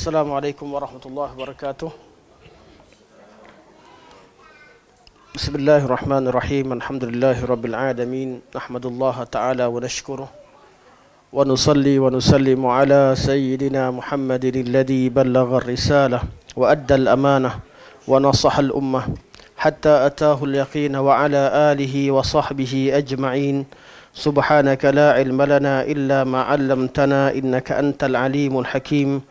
Assalamualaikum warahmatullahi wabarakatuh. Bismillahirrahmanirrahim. Alhamdulillahirabbil alamin. Nahmadullaha ta'ala wa nashkuruh wa nusalli wa nusallimu ala sayyidina Muhammadin alladhi ballagha ar-risalah wa adda al-amanah wa nasaha al-ummah hatta ataahu al-yaqin wa ala alihi wa sahbihi ajma'in. Subhanaka la ilma lana illa ma 'allamtana innaka antal alimul hakim.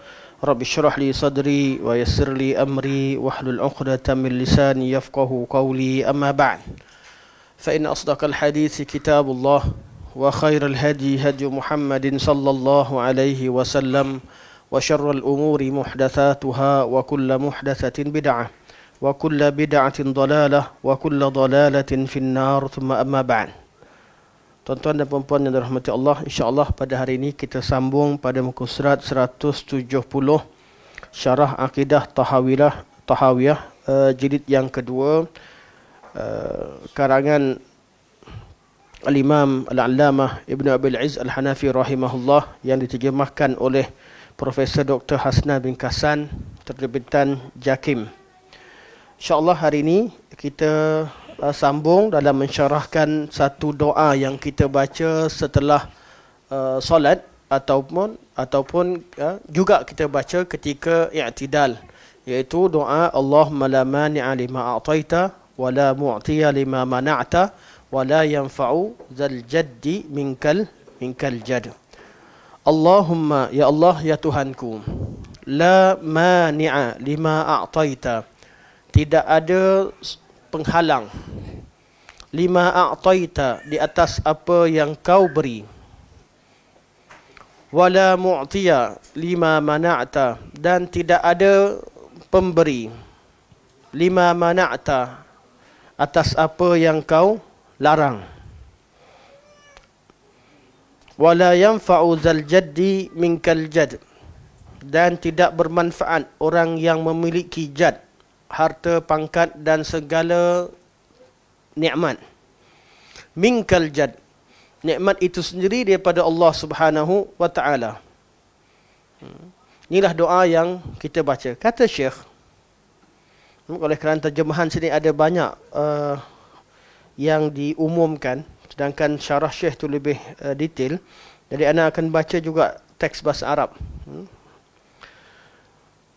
Rabbi syrah li sadri wa yassir li amri wahlul 'uqdatam min lisani yafqahu qawli, amma ba'd. Fa inna asdaqal hadithi kitabullah wa khairal hadi hadi Muhammadin sallallahu alaihi wasallam wa syarrul umuri muhdatsatuha wa kullu muhdatsatin bid'ah wa kullu bid'atin dhalalah wa kullu dhalalatin finnar, thumma amma ba'd. Tuan-tuan dan puan-puan yang dirahmati Allah, insya-Allah pada hari ini kita sambung pada muka surat 170 Syarah Akidah Tahawiyah jilid yang kedua, karangan Al-Imam Al-Allamah Ibn Abil Izz Al-Hanafi rahimahullah, yang diterjemahkan oleh Profesor Dr. Hasnan bin Kassan, terbitan Jakim. Insya-Allah hari ini kita sambung dalam mensyarahkan satu doa yang kita baca setelah solat ataupun juga kita baca ketika i'tidal, iaitu doa Allahumma la mani'a lima a'taita wa la mu'tiya lima mana'ta wa la yanfa'u dzal jaddi minkal jadd. Allahumma, ya Allah, ya Tuhanku, la mani'a lima a'taita, tidak ada penghalang, lima a'taita, di atas apa yang kau beri, wala mu'tiya lima mana'ta, dan tidak ada pemberi, lima mana'ta, atas apa yang kau larang, wala yanfa'u zal jaddi minkal jadd, dan tidak bermanfaat orang yang memiliki jad, harta, pangkat dan segala nikmat. Minkal jadd, nikmat itu sendiri daripada Allah Subhanahu wa taala. Inilah doa yang kita baca. Kata Syekh, oleh kerana terjemahan sini ada banyak yang diumumkan, sedangkan syarah Syekh itu lebih detail, jadi ana akan baca juga teks bahasa Arab.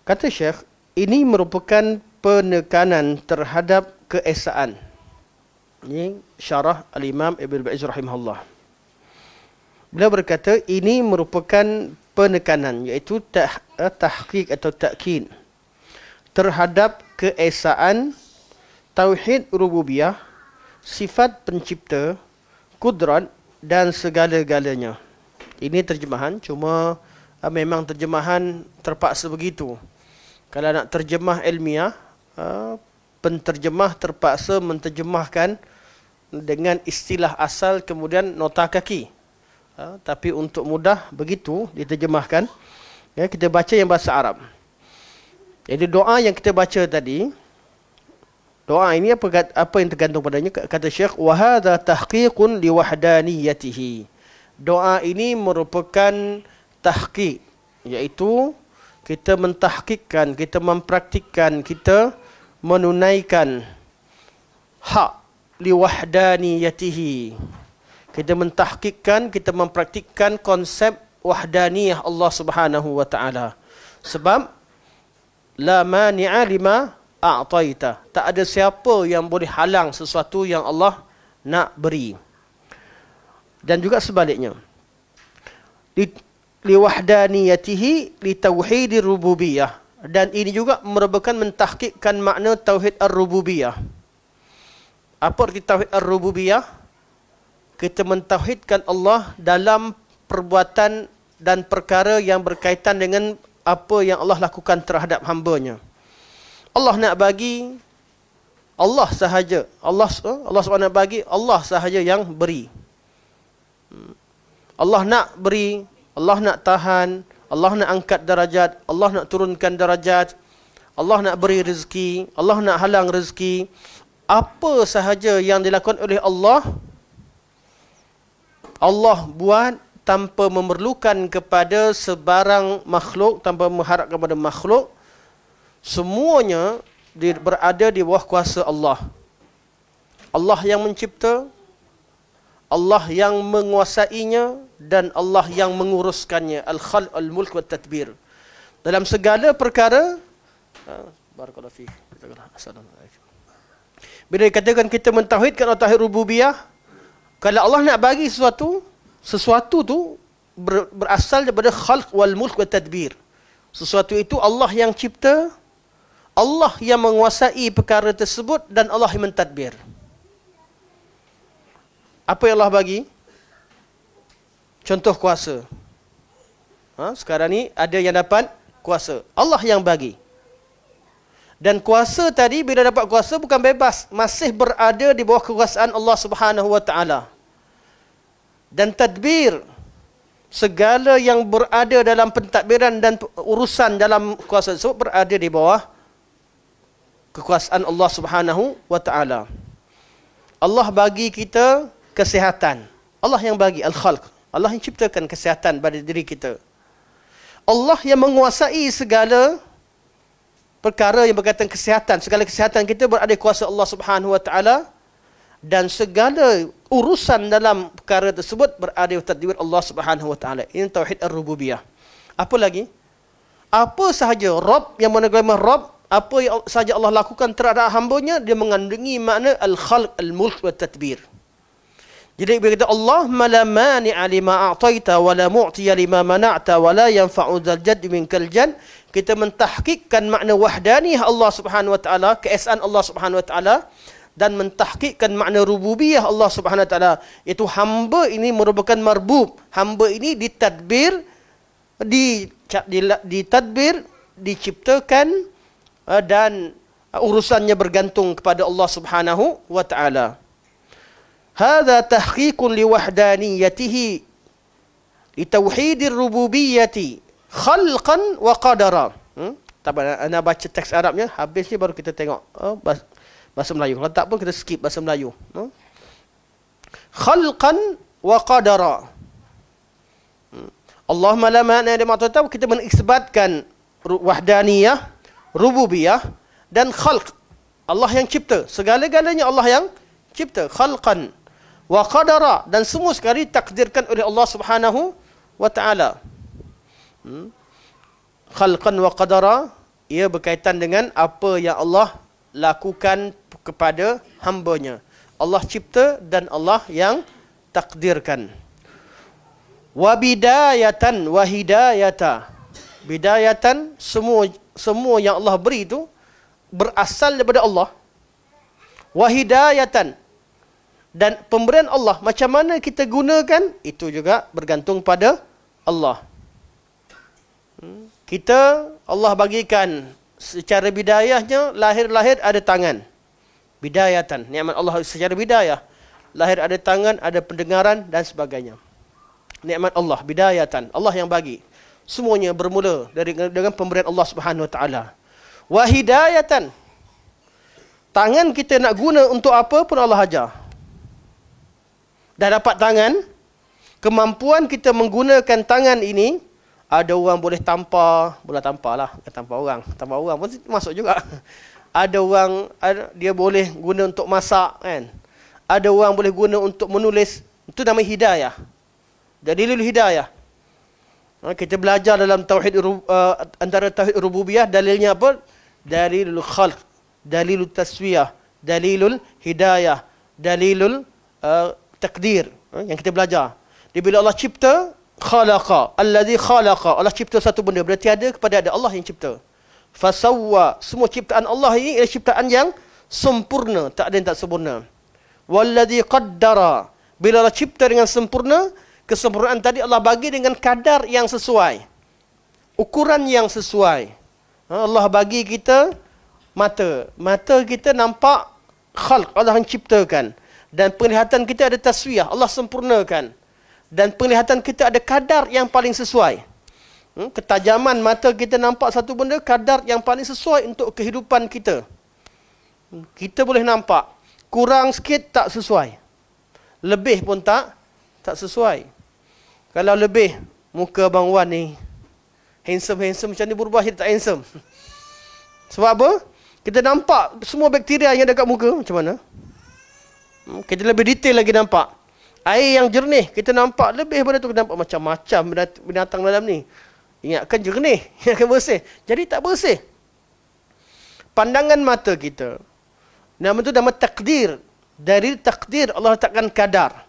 Kata Syekh, ini merupakan penekanan terhadap keesaan. Ini syarah Al-Imam Ibn Ba'iz rahimahullah. Beliau berkata ini merupakan penekanan, iaitu tahqiq atau takkid terhadap keesaan tauhid rububiyah, sifat pencipta, kudrat dan segala-galanya. Ini terjemahan, cuma memang terjemahan terpaksa begitu. Kalau nak terjemah ilmiah, penterjemah terpaksa menterjemahkan dengan istilah asal kemudian nota kaki. Tapi untuk mudah begitu diterjemahkan. Ya, kita baca yang bahasa Arab. Jadi doa yang kita baca tadi, doa ini apa yang tergantung padanya? Kata Syekh, wa hadza tahqiqun li wahdaniyatihi. Doa ini merupakan tahqiq, iaitu kita mentahqiqkan, kita mempraktikkan, kita menunaikan hak liwahdaniyatihi. Kita mentahqiqkan, kita mempraktikkan konsep wahdaniyah Allah Subhanahu wa taala. Sebab la mani'a lima a'taita, tak ada siapa yang boleh halang sesuatu yang Allah nak beri. Dan juga sebaliknya, liwahdaniyatihi litauhidir rububiyah, dan ini juga merupakan mentahqiqkan makna tauhid ar-rububiyah. Apa arti tauhid ar-rububiyah? Kita mentauhidkan Allah dalam perbuatan dan perkara yang berkaitan dengan apa yang Allah lakukan terhadap hamba-Nya. Allah nak bagi, Allah sahaja. Allah SWT bagi, Allah sahaja yang beri. Allah nak beri, Allah nak tahan, Allah nak angkat darajat, Allah nak turunkan darajat, Allah nak beri rezeki, Allah nak halang rezeki. Apa sahaja yang dilakukan oleh Allah, Allah buat tanpa memerlukan kepada sebarang makhluk, tanpa mengharap kepada makhluk, semuanya berada di bawah kuasa Allah. Allah yang mencipta, Allah yang menguasainya, dan Allah yang menguruskannya. Al-khalq, al-mulk wa tadbir. Dalam segala perkara, barakallahu fiik. Assalamualaikum. Bila dikatakan kita mentauhidkan tauhid rububiyah, kalau Allah nak bagi sesuatu tu berasal daripada khalq wal mulk wa tadbir. Sesuatu itu Allah yang cipta, Allah yang menguasai perkara tersebut, dan Allah yang mentadbir. Apa yang Allah bagi? Contoh kuasa. Sekarang ni ada yang dapat kuasa. Allah yang bagi. Dan kuasa tadi, bila dapat kuasa bukan bebas, masih berada di bawah kekuasaan Allah Subhanahu wa taala. Dan tadbir, segala yang berada dalam pentadbiran dan urusan dalam kuasa tersebut berada di bawah kekuasaan Allah Subhanahu wa taala. Allah bagi kita kesihatan. Allah yang bagi al-khalq. Allah yang ciptakan kesihatan pada diri kita. Allah yang menguasai segala perkara yang berkaitan kesihatan. Segala kesihatan kita berada di kuasa Allah Subhanahu wa taala, dan segala urusan dalam perkara tersebut berada di tadbir Allah Subhanahu wa taala. Ini tauhid ar-rububiyah. Apa lagi? Apa sahaja Rabb yang menegama Rabb, apa yang sahaja Allah lakukan terhadap hamba-Nya, dia mengandungi makna al-khalq, al-mulk wa tadbir. Jadi bila kata Allah la mani'a lima a'taita wa la mu'tiya lima mana'ta wa la yanfa'u dzal jaddi minkal jadd, kita mentahqiqkan makna wahdaniyah Allah Subhanahu wa taala, keesaan Allah Subhanahu wa taala, dan mentahqiqkan makna rububiyah Allah Subhanahu wa taala, iaitu hamba ini merupakan marbub. Hamba ini ditadbir, ditadbir, diciptakan, dan urusannya bergantung kepada Allah Subhanahu wa taala. Hadza tahqiqun liwahdaniyatihi litauhidir rububiyyati khalqan wa qadara. Ana baca teks Arabnya, habis ni baru kita tengok bahasa Melayu. Kalau tak pun kita skip bahasa Melayu. Khalqan wa qadara. Allahumma la ma'na lima a'taita, kita mengisbatkan wahdaniyah, rububiyah, dan khalq. Allah yang cipta, segala-galanya Allah yang cipta. Khalqan wa qadara, dan semua sekali takdirkan oleh Allah Subhanahu wa taala. Khalqan wa qadara, ia berkaitan dengan apa yang Allah lakukan kepada hamba-Nya. Allah cipta dan Allah yang takdirkan. Wa bidayatan wa hidayata. Bidayatan, semua yang Allah beri itu berasal daripada Allah. Wa hidayatan, dan pemberian Allah, macam mana kita gunakan, itu juga bergantung pada Allah. Kita, Allah bagikan secara bidayahnya, lahir ada tangan. Bidayatan, nikmat Allah secara bidayah. Lahir ada tangan, ada pendengaran dan sebagainya. Nikmat Allah, bidayatan. Allah yang bagi. Semuanya bermula dengan pemberian Allah Subhanahu wa taala. Wa hidayatan, tangan kita nak guna untuk apa pun Allah ajar. Dah dapat tangan, kemampuan kita menggunakan tangan ini, ada orang boleh tampar lah, tampar orang pun masuk juga. Ada orang dia boleh guna untuk masak, kan. Ada orang boleh guna untuk menulis, itu nama hidayah. Dalilul hidayah. Kita belajar dalam tauhid antara tauhid rububiyah, dalilnya apa? Dalilul khalq, dalilul taswiyah, dalilul hidayah, dalilul takdir, yang kita belajar. Bila Allah cipta, khalaqa, allazi khalaqa, Allah cipta satu benda, berarti ada kepada ada, Allah yang cipta. Fasawwa, semua ciptaan Allah ini adalah ciptaan yang sempurna, tak ada yang tak sempurna. Wallazi qaddara, bila Allah cipta dengan sempurna, kesempurnaan tadi Allah bagi dengan kadar yang sesuai, ukuran yang sesuai. Allah bagi kita mata kita nampak khalq, Allah yang ciptakan. Dan penglihatan kita ada taswiyah, Allah sempurnakan. Dan penglihatan kita ada kadar yang paling sesuai. Ketajaman mata kita nampak satu benda, kadar yang paling sesuai untuk kehidupan kita. Kita boleh nampak, kurang sikit tak sesuai, lebih pun tak sesuai. Kalau lebih muka Abang Wan ni handsome macam ni, berubah jadi tak handsome. Sebab apa? Kita nampak semua bakteria yang dekat muka macam mana. Kita lebih detail lagi nampak. Air yang jernih, kita nampak lebih daripada tu, kita nampak macam-macam binatang dalam ni. Ingatkan jernih, ingatkan bersih. Jadi tak bersih. Pandangan mata kita. Nama tu nama takdir. Dari takdir Allah letakkan kadar.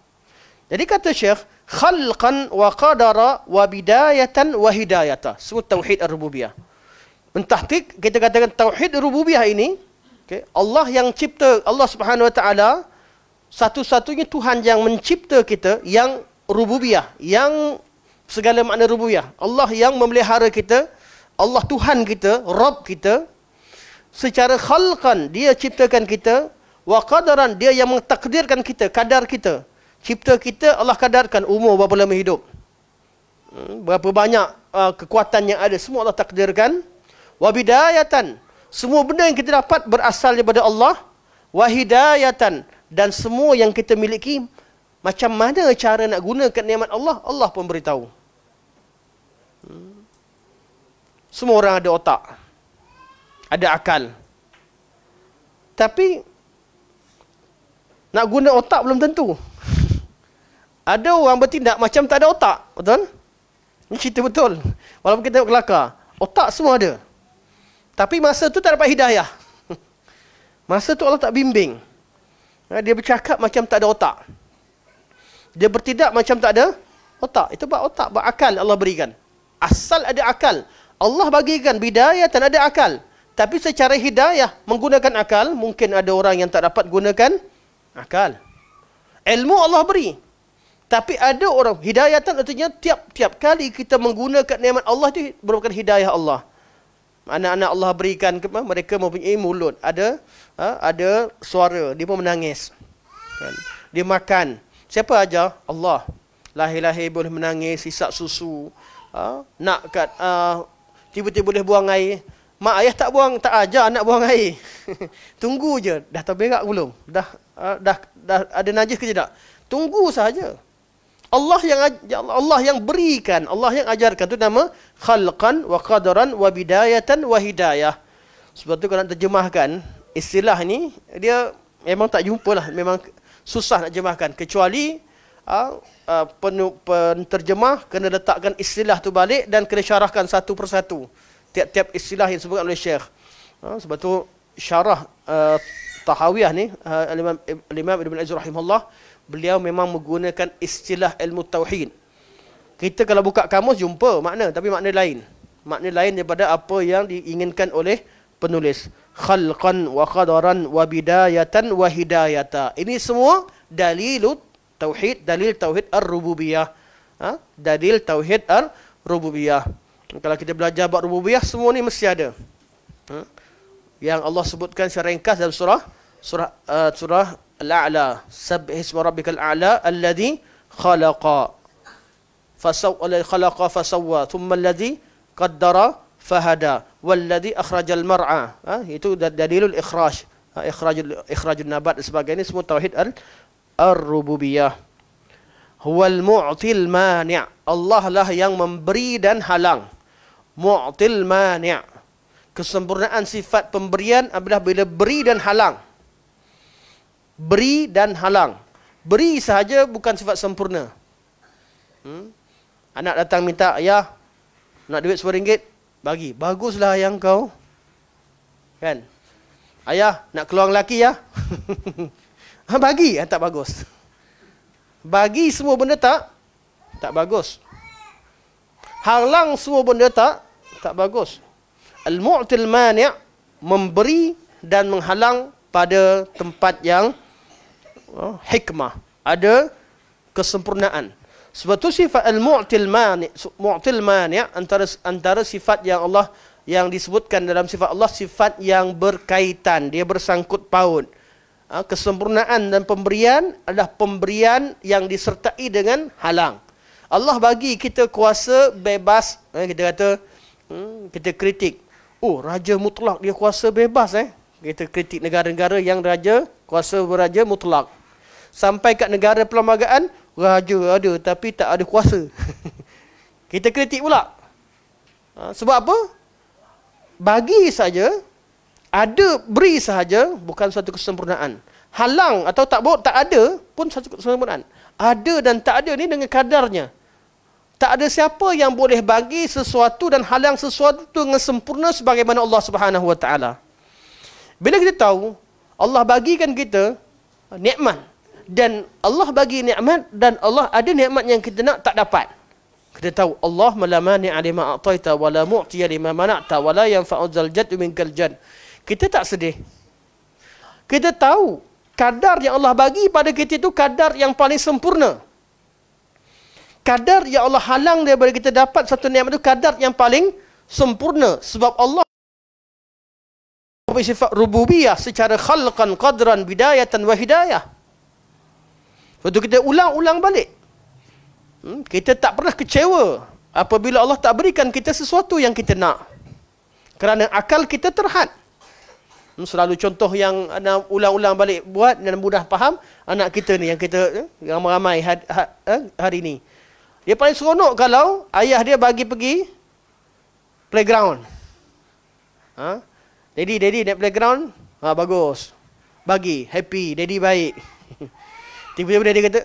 Jadi kata Syekh, khalqan wa qadara wa bidayatan wa hidayata. Semua tauhid ar-rububiyah. Mentahqiq, kita katakan tauhid rububiyah ini, okay, Allah yang cipta, Allah Subhanahu wa taala satu-satunya Tuhan yang mencipta kita, yang rububiyah, yang segala makna rububiyah. Allah yang memelihara kita, Allah Tuhan kita, Rabb kita. Secara khalqan, dia ciptakan kita, wa qadaran, dia yang mentakdirkan kita, kadar kita. Cipta kita, Allah kadarkan umur berapa lama hidup. Berapa banyak kekuatan yang ada, semua Allah takdirkan. Wa bidayatan, semua benda yang kita dapat berasal daripada Allah. Wa hidayatan, dan semua yang kita miliki, macam mana cara nak gunakan nikmat Allah, Allah pun beritahu. Semua orang ada otak, ada akal. Tapi nak guna otak belum tentu. Ada orang bertindak macam tak ada otak. Betul? Ini cerita betul. Walaupun kita tengok kelakar, otak semua ada. Tapi masa tu tak dapat hidayah. Masa tu Allah tak bimbing. Dia bercakap macam tak ada otak. Dia bertindak macam tak ada otak. Itu bab otak, bab akal Allah berikan. Asal ada akal. Allah bagikan bidayah dan ada akal. Tapi secara hidayah, menggunakan akal, mungkin ada orang yang tak dapat gunakan akal. Ilmu Allah beri. Tapi ada orang, hidayatan artinya tiap-tiap kali kita menggunakan nikmat Allah itu merupakan hidayah Allah. Anak-anak Allah berikan, mereka mempunyai mulut, ada suara, dia pun menangis. Kan? Dia makan. Siapa ajar? Allah. Lahir-lahir boleh menangis, hisap susu. Nak kat tiba-tiba boleh buang air. Mak ayah tak ajar anak buang air. Tunggu je. Dah terberak belum? Dah ada najis ke tidak? Tunggu saja. Allah yang berikan, Allah yang ajarkan, itu nama khalqan wa qadaran wa bidayatan wa hidayah. Sebab tu kalau nak terjemahkan istilah ni, dia memang tak jumpalah, memang susah nak terjemahkan, kecuali penterjemah kena letakkan istilah tu balik dan kena syarahkan satu persatu tiap-tiap istilah yang disebutkan oleh Syekh. Sebab tu syarah Tahawiyah ni, Imam Ibn Aziz rahimahullah, beliau memang menggunakan istilah ilmu tauhid. Kita kalau buka kamus jumpa makna, tapi makna lain. Makna lain daripada apa yang diinginkan oleh penulis. Khalqan wa qadaran wa bidayatan wa hidayata. Ini semua dalil tauhid, dalil tauhid ar-rububiyah. Dalil tauhid ar-rububiyah. Kalau kita belajar bab rububiyah, semua ni mesti ada. Yang Allah sebutkan secara ringkas dalam surah Al-A'la. Sabbih isma rabbikal a'la alladhi khalaqa fasawwa thumma alladhi qaddara fahada walladhi akhrajal mar'a. Itu dalilul ikhraj, ikhrajun nabat dan sebagainya, semua tauhid ar-rububiyah. Huwal mu'til mani'. Allah lah yang memberi dan halang. Mu'til mani'. Kesempurnaan sifat pemberian adalah bila beri dan halang. Beri dan halang. Beri sahaja bukan sifat sempurna. Anak datang minta, ayah, nak duit RM10, bagi. Baguslah ayah kau. Kan? Ayah, nak keluar lelaki ya? Bagi, tak bagus. Bagi semua benda tak bagus. Halang semua benda tak bagus. Al-mu'til mani' memberi dan menghalang pada tempat yang hikmah, ada kesempurnaan. Sebab tu sifat al-mu'til mani' antara sifat yang Allah yang disebutkan dalam sifat Allah, sifat yang berkaitan, dia bersangkut paut. Kesempurnaan dan pemberian adalah pemberian yang disertai dengan halang. Allah bagi kita kuasa bebas. Kita kata, kita kritik, oh raja mutlak dia kuasa bebas. Kita kritik negara-negara yang raja kuasa beraja mutlak. Sampai kat negara perlembagaan, Raja ada tapi tak ada kuasa. Kita kritik pula. Sebab apa? Bagi saja, ada, beri sahaja, bukan suatu kesempurnaan. Halang atau tak ada pun satu kesempurnaan. Ada dan tak ada ni dengan kadarnya. Tak ada siapa yang boleh bagi sesuatu dan halang sesuatu dengan sempurna sebagaimana Allah Subhanahu Wa Taala. Bila kita tahu Allah bagikan kita nikmat, dan Allah bagi nikmat, dan Allah ada nikmat yang kita nak tak dapat. Kita tahu Allah la mani'a lima a'taita wa la mu'tiya lima mana'ta wa la yanfa'u dzal jaddu minkal jadd. Kita tak sedih. Kita tahu kadar yang Allah bagi pada kita itu kadar yang paling sempurna. Kadar yang Allah halang daripada kita dapat satu nikmat itu kadar yang paling sempurna. Sebab Allah bersifat rububiyah secara khalqan, qadran, bidayatan wa hidayah. Waktu kita ulang-ulang balik. Kita tak pernah kecewa apabila Allah tak berikan kita sesuatu yang kita nak. Kerana akal kita terhad. Selalu contoh yang anak ulang-ulang balik buat dan mudah faham, anak kita ni yang kita ramai-ramai hari ni. Dia paling seronok kalau ayah dia bagi pergi playground. Daddy naik playground, bagus. Bagi, happy, daddy baik. Tiba-tiba daddy kata,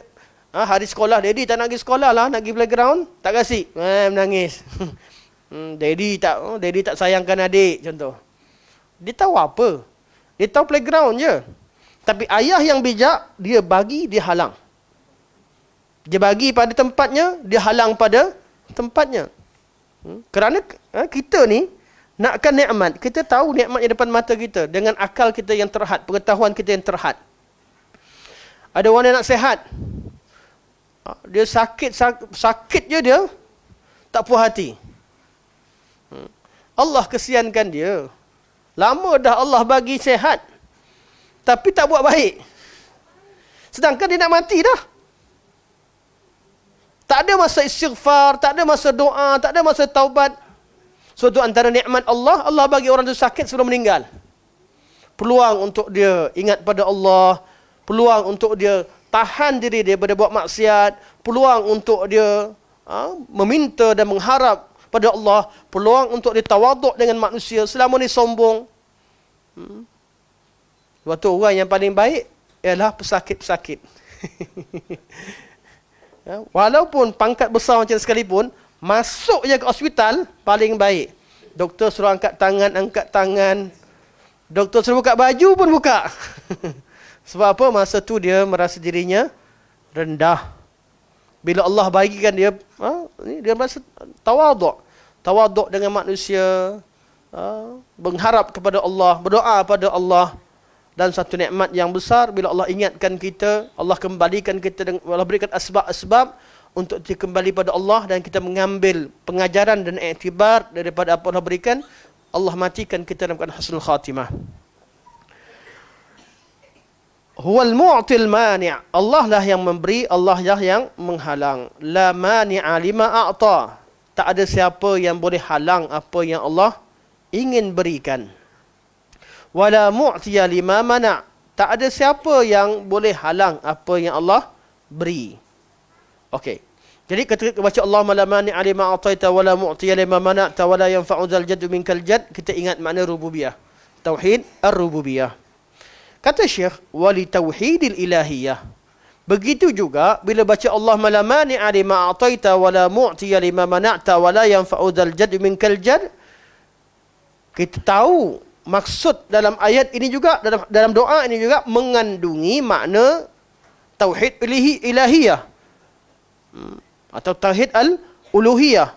hari sekolah, daddy tak nak pergi sekolah lah, nak pergi playground, tak kasih. Menangis. Daddy tak sayangkan adik, contoh. Dia tahu apa? Dia tahu playground je. Tapi ayah yang bijak, dia bagi, dia halang. Dia bagi pada tempatnya, dia halang pada tempatnya. Kerana kita ni nakkan nikmat, kita tahu nikmat yang depan mata kita dengan akal kita yang terhad, pengetahuan kita yang terhad. Ada orang yang nak sihat, dia sakit je dia tak puas hati. Allah kesiankan dia. Lama dah Allah bagi sihat, tapi tak buat baik. Sedangkan dia nak mati dah. Tak ada masa istighfar, tak ada masa doa, tak ada masa taubat. Suatu antara nikmat Allah, Allah bagi orang tu sakit sebelum meninggal. Peluang untuk dia ingat pada Allah, peluang untuk dia tahan diri dia daripada buat maksiat, peluang untuk dia meminta dan mengharap pada Allah, peluang untuk dia tawaduk dengan manusia. Selama ni sombong. Sebab tu orang yang paling baik ialah pesakit-pesakit. Walaupun pangkat besar macam sekalipun, masuk je ke hospital paling baik. Doktor suruh angkat tangan. Doktor suruh buka baju pun buka. Sebab apa? Masa tu dia merasa dirinya rendah. Bila Allah bagikan dia, dia merasa tawaduk. Tawaduk dengan manusia, mengharap kepada Allah, berdoa pada Allah. Dan satu nikmat yang besar, bila Allah ingatkan kita, Allah kembalikan kita, Allah berikan asbab-asbab untuk kita kembali pada Allah, dan kita mengambil pengajaran dan iktibar daripada apa Allah berikan. Allah matikan kita dalam keadaan husnul khatimah. Huwal mu'til mani'. Allah lah yang memberi, Allah lah yang menghalang. La mani'a lima a'ta. Tak ada siapa yang boleh halang apa yang Allah ingin berikan. Wala mu'tiya lima mana'. Tak ada siapa yang boleh halang apa yang Allah beri. Okey. Jadi ketika baca Allahumma la mani'a lima a'taita wala mu'tiya lima mana'ta wala yanfa'u dzal jaddu minkal jadd, kita ingat makna rububiyah. Tauhid ar-rububiyah. Kata Syekh, wali tauhidil ilahiyah. Begitu juga bila baca Allahumma la mani'a lima a'taita wala mu'tiya lima mana'ta wala yanfa'u dzal jaddu minkal jadd, kita tahu maksud dalam ayat ini juga, dalam doa ini juga mengandungi makna tauhid ilahiyah atau tauhid al-uluhiyah.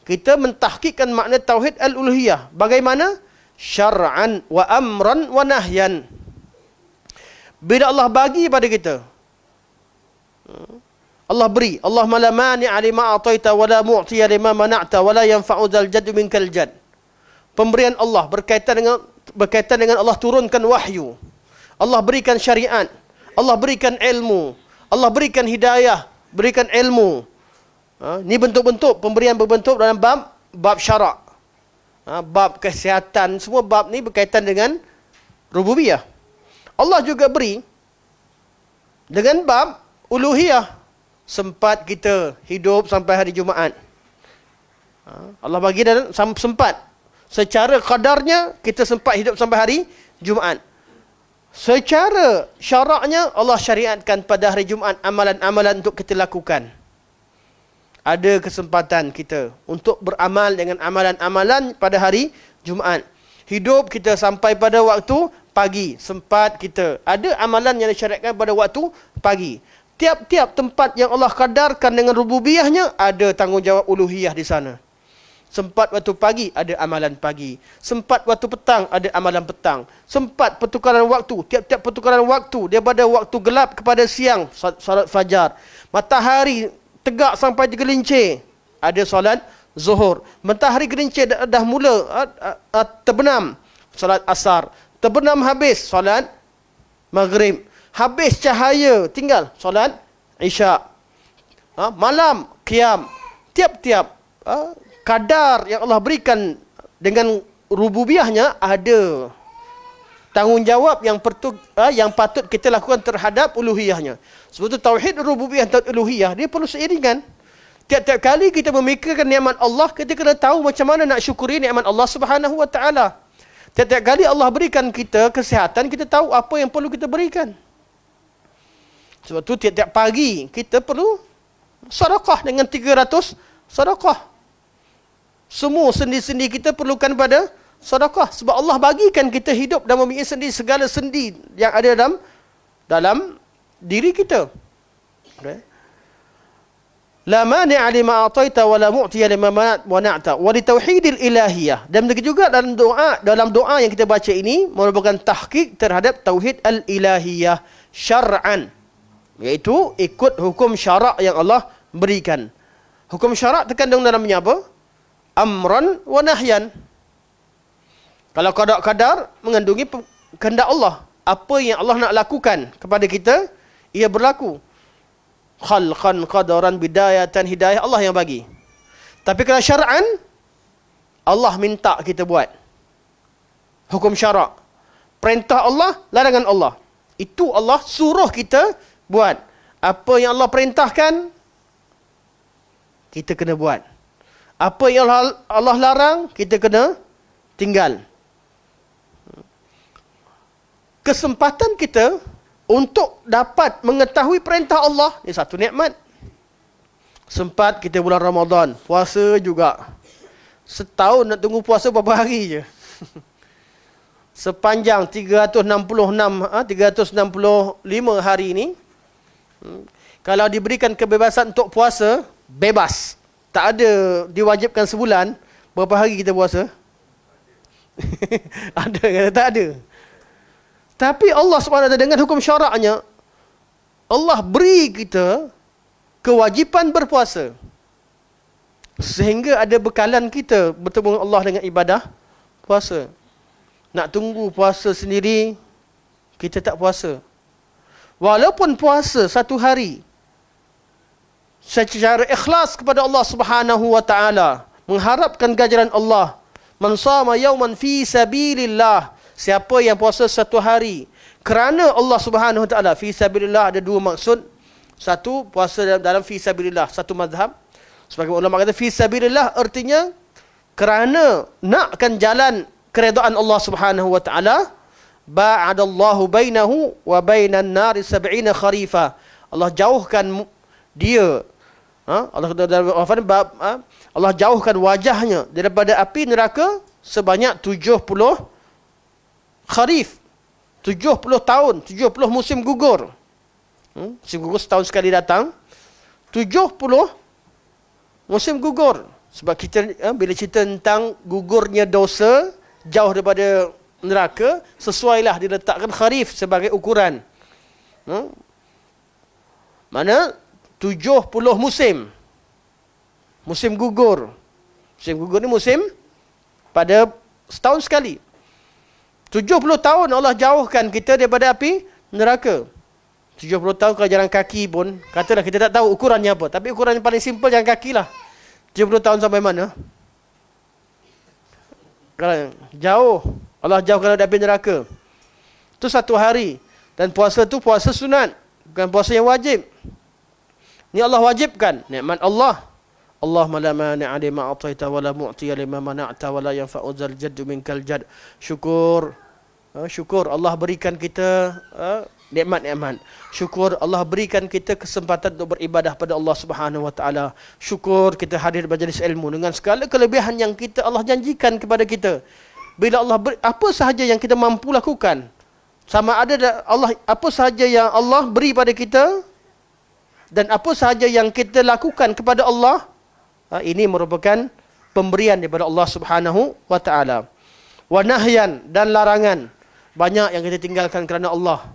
Kita mentahqiqkan makna tauhid al-uluhiyah. Bagaimana? Syar'an wa amran wa nahyan. Bila Allah bagi pada kita, Allah beri, Allahumma la mani'a lima a'taita wa la mu'tiya lima mana'ta wa la yanfa'u dzal jaddu minkal jadd. Pemberian Allah berkaitan dengan Allah turunkan wahyu. Allah berikan syariat. Allah berikan ilmu. Allah berikan hidayah, berikan ilmu. Ini bentuk-bentuk pemberian berbentuk dalam bab syarak. Bab kesihatan, semua bab ni berkaitan dengan rububiyah. Allah juga beri dengan bab uluhiyah. sempat kita hidup sampai hari Jumaat. Allah bagi dan sempat. Secara qadarnya kita sempat hidup sampai hari Jumaat. Secara syaraknya Allah syariatkan pada hari Jumaat amalan-amalan untuk kita lakukan. Ada kesempatan kita untuk beramal dengan amalan-amalan pada hari Jumaat. Hidup kita sampai pada waktu pagi, sempat kita. Ada amalan yang disyariatkan pada waktu pagi. Tiap-tiap tempat yang Allah kadarkan dengan rububiyahnya, ada tanggungjawab uluhiyah di sana. Sempat waktu pagi, ada amalan pagi. Sempat waktu petang, ada amalan petang. Sempat pertukaran waktu, tiap-tiap pertukaran waktu, daripada waktu gelap kepada siang, salat fajar. Matahari tegak sampai tergelincir, ada solat zuhur. Matahari gelincir dah mula terbenam, solat asar. Terbenam habis, solat maghrib. Habis cahaya, tinggal solat isyak. Malam, qiyam. Tiap-tiap kadar yang Allah berikan dengan rububiyahnya, ada tanggungjawab yang patut kita lakukan terhadap uluhiyahnya. Sebab itu tauhid rububiyah dan uluhiyah dia perlu seiringan. Tiap-tiap kali kita memikirkan nikmat Allah, kita kena tahu macam mana nak syukuri nikmat Allah Subhanahu wa taala. Tiap-tiap kali Allah berikan kita kesihatan, kita tahu apa yang perlu kita berikan. Sebab itu tiap-tiap pagi kita perlu sedekah dengan 300 sedekah. Semua sendi-sendi kita perlukan pada sedekah. Sebab Allah bagikan kita hidup dan mempunyai sendi, segala sendi yang ada dalam diri kita. Okay. La mani'a lima a'taita wa la mu'tiya lima mana'ta wa li tauhidil ilahiyah. Dan begitu juga dalam doa yang kita baca ini merupakan tahqiq terhadap tauhid al-ilahiyah syar'an, iaitu ikut hukum syarak yang Allah berikan. Hukum syarak terkandung dalamnya apa? Amran wa nahyan. Kalau qadar mengandungi kehendak Allah. Apa yang Allah nak lakukan kepada kita, ia berlaku. Khalqan qadaran bidayatan hidayah, Allah yang bagi. Tapi kalau syar'an, Allah minta kita buat. Hukum syarak. Perintah Allah, larangan Allah. Itu Allah suruh kita buat. Apa yang Allah perintahkan, kita kena buat. Apa yang Allah larang, kita kena tinggal. Kesempatan kita untuk dapat mengetahui perintah Allah, ini satu nikmat. Sempat kita bulan Ramadan, puasa juga. Setahun nak tunggu puasa berapa hari je. Sepanjang 365 hari ini, kalau diberikan kebebasan untuk puasa, bebas. Tak ada diwajibkan sebulan. Berapa hari kita puasa? Ada kata tak ada. Tapi Allah SWT dengan hukum syaraknya, Allah beri kita kewajipan berpuasa. Sehingga ada bekalan kita bertemu Allah dengan ibadah puasa. Nak tunggu puasa sendiri, kita tak puasa. Walaupun puasa satu hari, secara ikhlas kepada Allah Subhanahu wa taala, mengharapkan ganjaran Allah. Man shama yawman fi sabilillah, siapa yang puasa satu hari kerana Allah Subhanahu wa taala. Fi sabilillah ada dua maksud. Satu, puasa dalam fi sabilillah, satu mazhab. Sebagai ulama kata fi sabilillah artinya kerana nakkan jalan keredaan Allah Subhanahu wa taala. Ba'adallahu bainahu wa bainan nari 70 kharifa. Allah jauhkan dia, Allah jauhkan wajahnya daripada api neraka sebanyak 70 kharif, 70 tahun, 70 musim gugur. Musim gugur setahun sekali datang. 70 musim gugur. Sebab kita bila cerita tentang gugurnya dosa, jauh daripada neraka, sesuailah diletakkan kharif sebagai ukuran. Mana 70 musim. Musim gugur. Musim gugur ni musim pada setahun sekali. 70 tahun Allah jauhkan kita daripada api neraka. 70 tahun kalau jalan kaki pun, katalah kita tak tahu ukurannya apa. Tapi ukuran yang paling simple jalan kaki lah. 70 tahun sampai mana? Kalau jauh, Allah jauhkan dari api neraka. Itu satu hari. Dan puasa tu puasa sunat, bukan puasa yang wajib. Ni Allah wajibkan nikmat Allah. Allahumma la mani'a lima a'taita wa la mu'tiya lima mana'ta wa la yanfa'u dzal jaddu minkal jadd. Syukur. Syukur Allah berikan kita nikmat-nikmat. Syukur Allah berikan kita kesempatan untuk beribadah pada Allah Subhanahu wa taala. Syukur kita hadir majlis ilmu dengan segala kelebihan yang kita Allah janjikan kepada kita. Bila Allah apa sahaja yang kita mampu lakukan. Sama ada Allah apa sahaja yang Allah beri pada kita dan apa sahaja yang kita lakukan kepada Allah, ini merupakan pemberian daripada Allah Subhanahu wa taala. Wa nahyan, dan larangan. Banyak yang kita tinggalkan kerana Allah.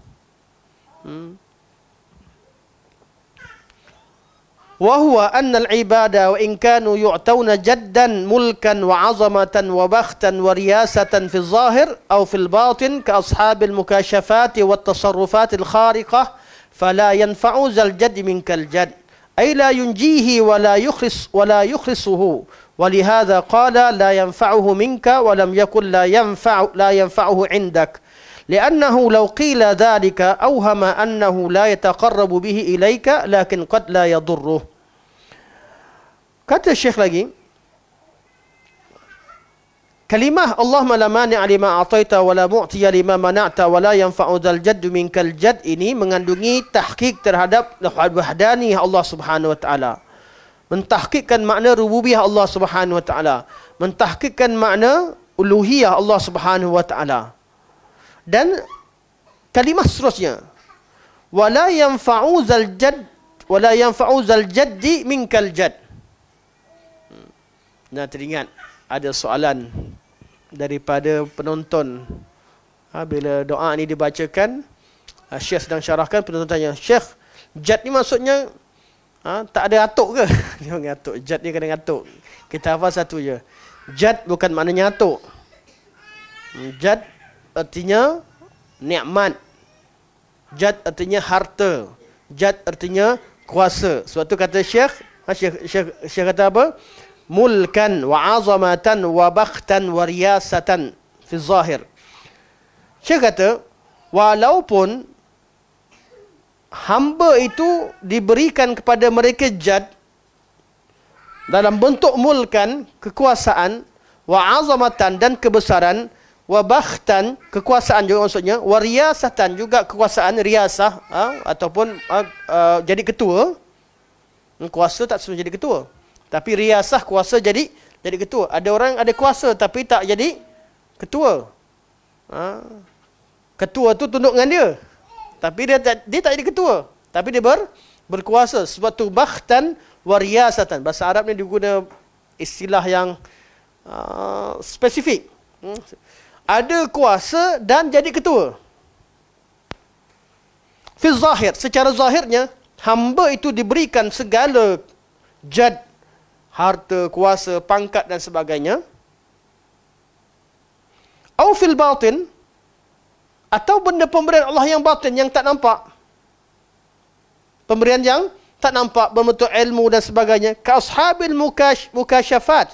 Wa huwa anna al-ibada wa in kanu yu'tawna jaddan mulkan wa 'azamatan wa bakhtan wa riyasatan fi adh-dhahir aw fi al-batin ka ashabil mukashafat wa at-tasarrufat al-khariqah fala yanfa'u zal jadd minkal jadd ay la yunjihi wa la yukhrisuhu. ولهذا قال لا ينفعه منك ولم يكن لا ينفعه عندك لأنه لو قيل ذلك أوهم أنه لا يتقرب به إليك لكن قد لا يضره. Kata Syekh lagi, kalimah Allahumma la mani'a lima a'taita wa la mu'tiya lima mana'ta wa la yanfa'u dzal jadd minkal jadd ini mengandungi tahqiq terhadap wahdaniyah Allah Subhanahu wa taala. Mentahqiqkan makna rububiyah Allah Subhanahu wa taala, mentahqiqkan makna uluhiyah Allah Subhanahu wa taala. Dan kalimah seterusnya, wala yanfa'u zal jadd wala yanfa'u zal jaddi minkal jadd. Nah, teringat ada soalan daripada penonton. Bila doa ni dibacakan, Syekh sedang syarahkan, penonton tanya, "Syekh, jadd ni maksudnya tak ada atuk ke?" Dia ngatuk. Jad ni kena ngatuk. Kita hafal satu je. Jad bukan maknanya atuk. Jad artinya nikmat. Jad artinya harta. Jad artinya kuasa. Sebab tu kata Syekh kata apa? Mulkan wa 'azamatan wa bakhtan wa riyasatan fi zahir. Syekh kata walaupun hamba itu diberikan kepada mereka jad dalam bentuk mulkan, kekuasaan, wa 'azamatan, dan kebesaran, wa bakhtan, kekuasaan juga maksudnya, wa riyasatan, juga kekuasaan, riyasah, ataupun jadi ketua. Kuasa tak semua jadi ketua, tapi riyasah, kuasa jadi ketua. Ada orang ada kuasa tapi tak jadi ketua. Ketua tu tunduk dengan dia, tapi dia tak jadi ketua, tapi dia berkuasa. Sebab tu bakhtan wa riyasatan. Bahasa Arab ni diguna istilah yang spesifik. Ada kuasa dan jadi ketua. Fi zahir, secara zahirnya hamba itu diberikan segala jad, harta, kuasa, pangkat dan sebagainya. Au fil batin, atau benda pemberian Allah yang batin, yang tak nampak. Pemberian yang tak nampak, berbentuk ilmu dan sebagainya. Ka ashabil mukashafat,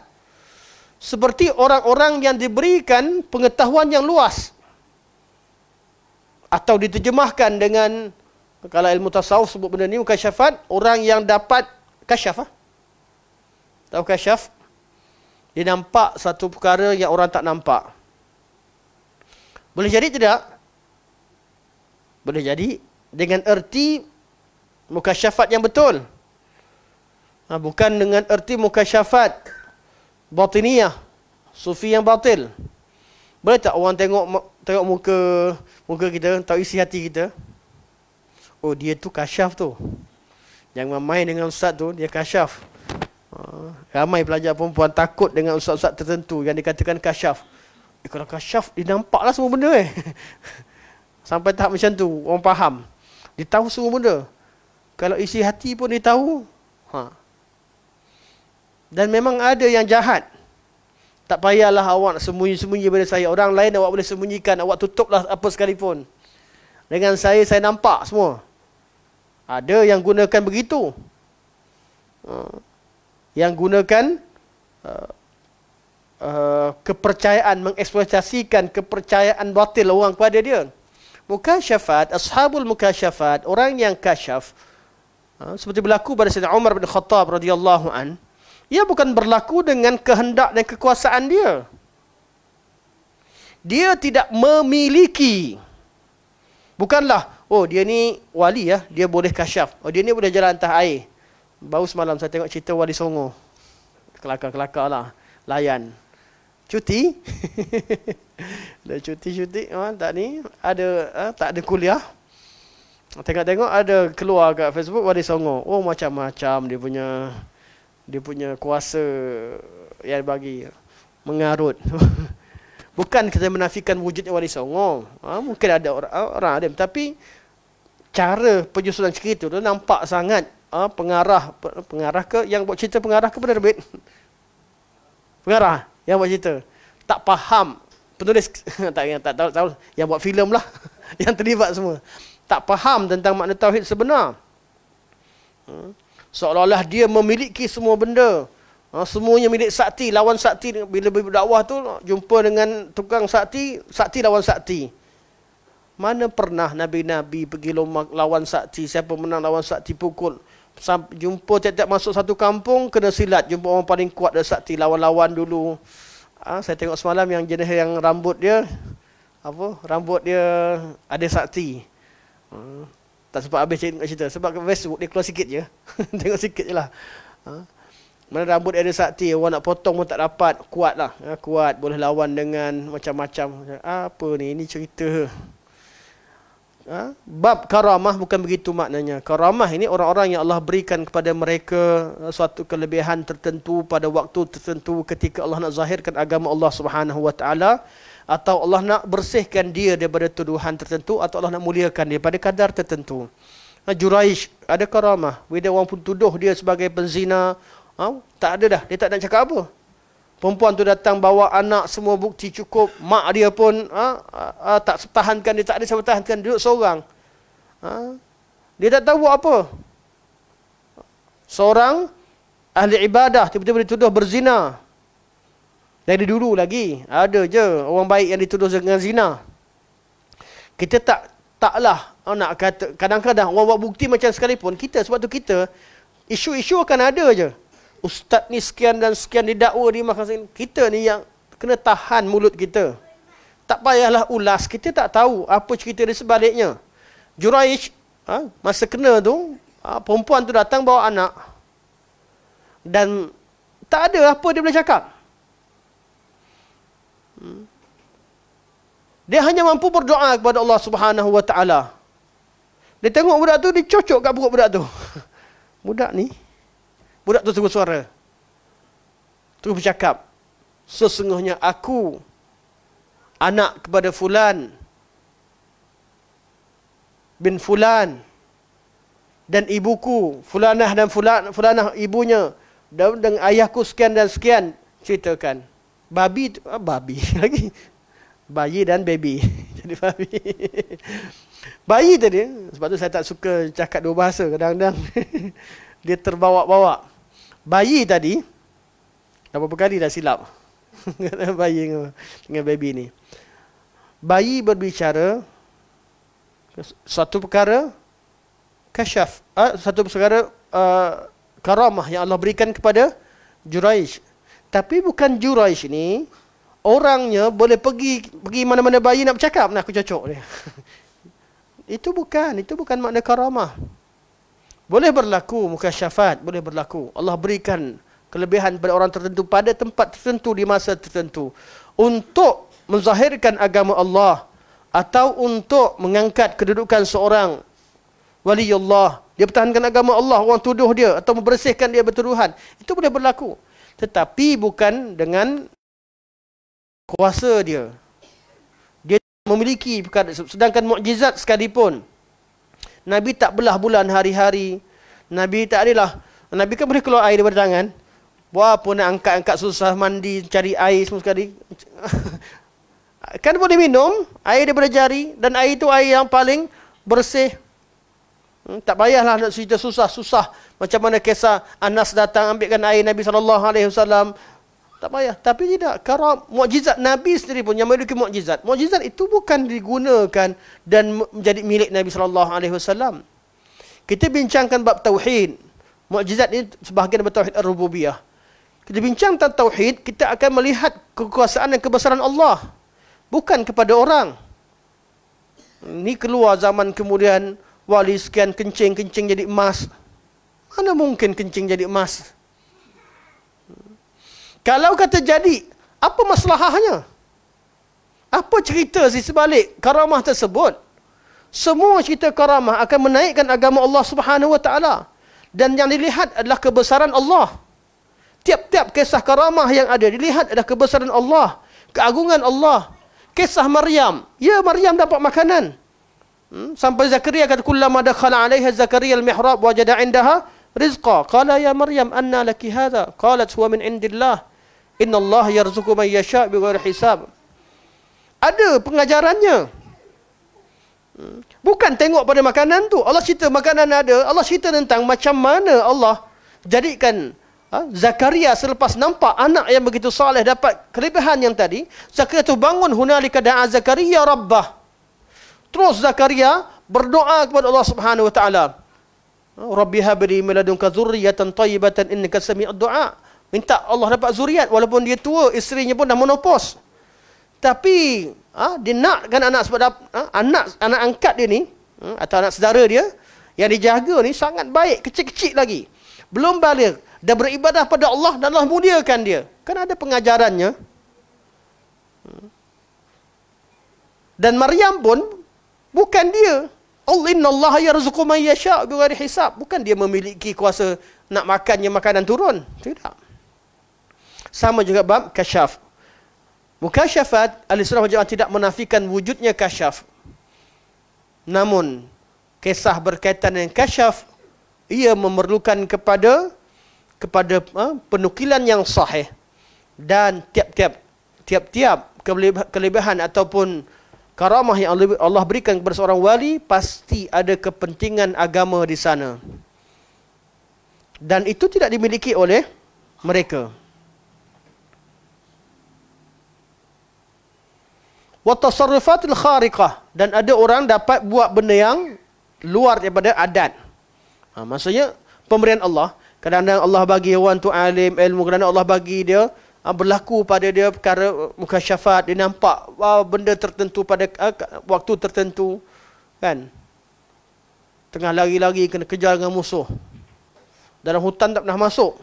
seperti orang-orang yang diberikan pengetahuan yang luas. Atau diterjemahkan dengan, kalau ilmu tasawuf sebut benda ni mukashafat, orang yang dapat kasyaf. Tahu kasyaf? Dia nampak satu perkara yang orang tak nampak. Boleh jadi tidak? Boleh jadi dengan erti mukasyafat yang betul. Bukan dengan erti mukasyafat batiniyah, sufi yang batil. Boleh tak orang tengok muka kita, tahu isi hati kita? Oh, dia tu kasyaf tu. Jangan main dengan ustaz tu, dia kasyaf. Ramai pelajar perempuan takut dengan ustaz-ustaz tertentu yang dikatakan kasyaf. Kalau kasyaf, dia nampaklah semua benda Sampai tahap macam tu, orang faham. Dia tahu semua benda. Kalau isi hati pun dia tahu. Dan memang ada yang jahat. Tak payahlah awak sembunyi-sembunyi daripada saya. Orang lain awak boleh sembunyikan, awak tutuplah apa sekalipun. Dengan saya nampak semua. Ada yang gunakan begitu. Yang gunakan kepercayaan, mengeksploitasikan kepercayaan batil orang kepada dia. Mukasyafat, ashabul mukasyafat, orang yang kasyaf, Seperti berlaku pada Sayyidina Umar bin Khattab radhiyallahu an, ia bukan berlaku dengan kehendak dan kekuasaan dia. Dia tidak memiliki. Bukanlah, oh dia ni wali ya, dia boleh kasyaf. Oh dia ni boleh jalan atas air. Baru semalam saya tengok cerita Wali Songo. Kelakar-kelakar lah. Layan. Cuti. Dah cuti-cuti. Tak ni. Tak ada kuliah. Tengok-tengok ada keluar kat Facebook Wali Songo. Oh macam-macam dia punya kuasa yang bagi. Mengarut. Bukan kita menafikan wujudnya Wali Songo. Mungkin ada orang ada. Tapi cara penyusunan cerita tu nampak sangat pengarah ke yang buat cerita, pengarah ke penerbit? Pengarah yang buat cerita tak faham, penulis tak tahu yang buat filem lah yang terlibat semua tak faham tentang makna tauhid sebenar. Seolah-olah dia memiliki semua benda, semuanya milik sakti, lawan sakti. Bila berdakwah tu jumpa dengan tukang sakti, sakti lawan sakti. Mana pernah Nabi-Nabi pergi lawan sakti, siapa menang lawan sakti pukul. Jumpa tiap-tiap masuk satu kampung kena silat, jumpa orang paling kuat dari sakti, lawan-lawan dulu. Saya tengok semalam yang jenis yang rambut dia rambut dia ada sakti. Tak sempat habis cerita sebab ke Facebook dia keluar sikit je. Tengok sikit je lah. Mana rambut dia ada sakti, orang nak potong pun tak dapat, kuat lah. Kuat, boleh lawan dengan macam-macam. Apa ni, ini cerita. Bab karamah bukan begitu maknanya. Karamah ini orang-orang yang Allah berikan kepada mereka suatu kelebihan tertentu pada waktu tertentu ketika Allah nak zahirkan agama Allah Subhanahu wa taala, atau Allah nak bersihkan dia daripada tuduhan tertentu, atau Allah nak muliakan dia pada kadar tertentu. Juraish ada karamah. Bila orang pun tuduh dia sebagai penzina, tak ada dah, dia tak nak cakap apa. Perempuan tu datang bawa anak, semua bukti cukup. Mak dia pun tak tahankan, dia tak ada siapa tahankan, duduk seorang. Dia tak tahu buat apa. Seorang ahli ibadah tiba-tiba dituduh berzina. Dari dulu lagi ada je orang baik yang dituduh dengan zina. Kita taklah nak kata, kadang-kadang orang buat bukti macam sekalipun kita, sebab tu kita isu-isu akan ada je. Ustaz ni sekian dan sekian didakwa di mahkamah, kita ni yang kena tahan mulut kita. Tak payahlah ulas, kita tak tahu apa cerita di sebaliknya. Juraish, masa kena tu, perempuan tu datang bawa anak. Dan tak ada apa dia boleh cakap. Dia hanya mampu berdoa kepada Allah Subhanahu wa taala. Dia tengok budak tu, dia cocok kat perut budak tu. Budak tu terus suara. Terus bercakap, sesungguhnya aku anak kepada fulan bin fulan, dan ibuku fulanah dan fulanah ibunya, dan ayahku sekian dan sekian. Ceritakan. Babi lagi. Bayi dan baby. Jadi babi. Bayi tadi, sebab tu saya tak suka cakap dua bahasa kadang-kadang. Dia terbawa-bawa. Bayi tadi, berapa kali dah silap. Bayi dengan baby ni. Bayi berbicara satu perkara kasyaf, satu perkara karamah yang Allah berikan kepada Juraish. Tapi bukan Juraish ni orangnya boleh pergi mana-mana bayi nak bercakap, nak aku cocok dia. Itu bukan makna karamah. Boleh berlaku mukasyafat, boleh berlaku. Allah berikan kelebihan pada orang tertentu pada tempat tertentu di masa tertentu untuk menzahirkan agama Allah atau untuk mengangkat kedudukan seorang waliullah. Dia pertahankan agama Allah, orang tuduh dia atau membersihkan dia bertuduhan. Itu boleh berlaku. Tetapi bukan dengan kuasa dia. Dia memiliki perkara, sedangkan mukjizat sekalipun Nabi tak belah bulan hari-hari. Nabi tak adalah. Nabi kan boleh keluar air daripada tangan. Buat apa nak angkat-angkat susah, mandi, cari air semua sekali. Kan boleh minum air daripada jari. Dan air itu air yang paling bersih. Tak payahlah nak cerita susah-susah. Macam mana kisah Anas datang ambilkan air Nabi SAW. Tak payah. Tapi tidak. Kalau mukjizat Nabi sendiri pun yang memiliki mukjizat. Mukjizat itu bukan digunakan dan menjadi milik Nabi SAW. Kita bincangkan bab tauhid. Mukjizat ini sebahagian daripada tauhid ar-rububiyah. Kita bincang tentang tauhid, kita akan melihat kekuasaan dan kebesaran Allah, bukan kepada orang. Ini keluar zaman kemudian wali sekian kencing jadi emas. Mana mungkin kencing jadi emas? Kalau kata jadi, apa masalahnya? Apa cerita di sebalik karamah tersebut? Semua cerita karamah akan menaikkan agama Allah Subhanahu wa taala. Dan yang dilihat adalah kebesaran Allah. Tiap-tiap kisah karamah yang ada dilihat adalah kebesaran Allah, keagungan Allah. Kisah Maryam, ya Maryam dapat makanan. Sampai Zakaria kata kullama dakhala 'alaiha Zakaria al-mihrab wajada 'indaha rizqa. Qala ya Maryam anna laki hadha? Qalat huwa min 'indillah. Inna Allah yarzuqu man yasha' bighairi hisab. Ada pengajarannya. Bukan tengok pada makanan tu. Allah cerita makanan ada. Allah cerita tentang macam mana Allah jadikan Zakaria selepas nampak anak yang begitu soleh dapat kelebihan yang tadi. Zakaria tu bangun hunalika da'a Zakaria rabbah. Terus Zakaria berdoa kepada Allah Subhanahu wa taala. Rabbi habli min ladunka dzurriyyatan thayyibatan innaka sami'ud du'a. Minta Allah dapat zuriat walaupun dia tua, isterinya pun dah menopause. Tapi dia nakkan anak sebab anak angkat dia ni atau anak saudara dia yang dijaga ni sangat baik, kecil-kecil lagi. Belum baligh, dah beribadah pada Allah dan Allah muliakan dia. Kan ada pengajarannya. Dan Maryam pun bukan dia. Innallaha yarzuqu man yasha' bighairi hisab. Bukan dia memiliki kuasa nak makannya makanan turun. Tidak. Sama juga bab kasyaf. Mukasyafat, Ahlussunnah wal Jamaah tidak menafikan wujudnya kasyaf. Namun, kisah berkaitan dengan kasyaf, ia memerlukan kepada penukilan yang sahih. Dan tiap-tiap kelebihan ataupun karamah yang Allah berikan kepada seorang wali, pasti ada kepentingan agama di sana. Dan itu tidak dimiliki oleh mereka. Wa tasarrufatil khariqah, dan ada orang dapat buat benda yang luar daripada adat. Maksudnya pemberian Allah. Kadang-kadang Allah bagi orang tu alim ilmu, kadang-kadang Allah bagi dia berlaku pada dia perkara mukasyafat, dia nampak benda tertentu pada waktu tertentu, kan? Tengah lari-lari kena kejar dengan musuh. Dalam hutan tak pernah masuk.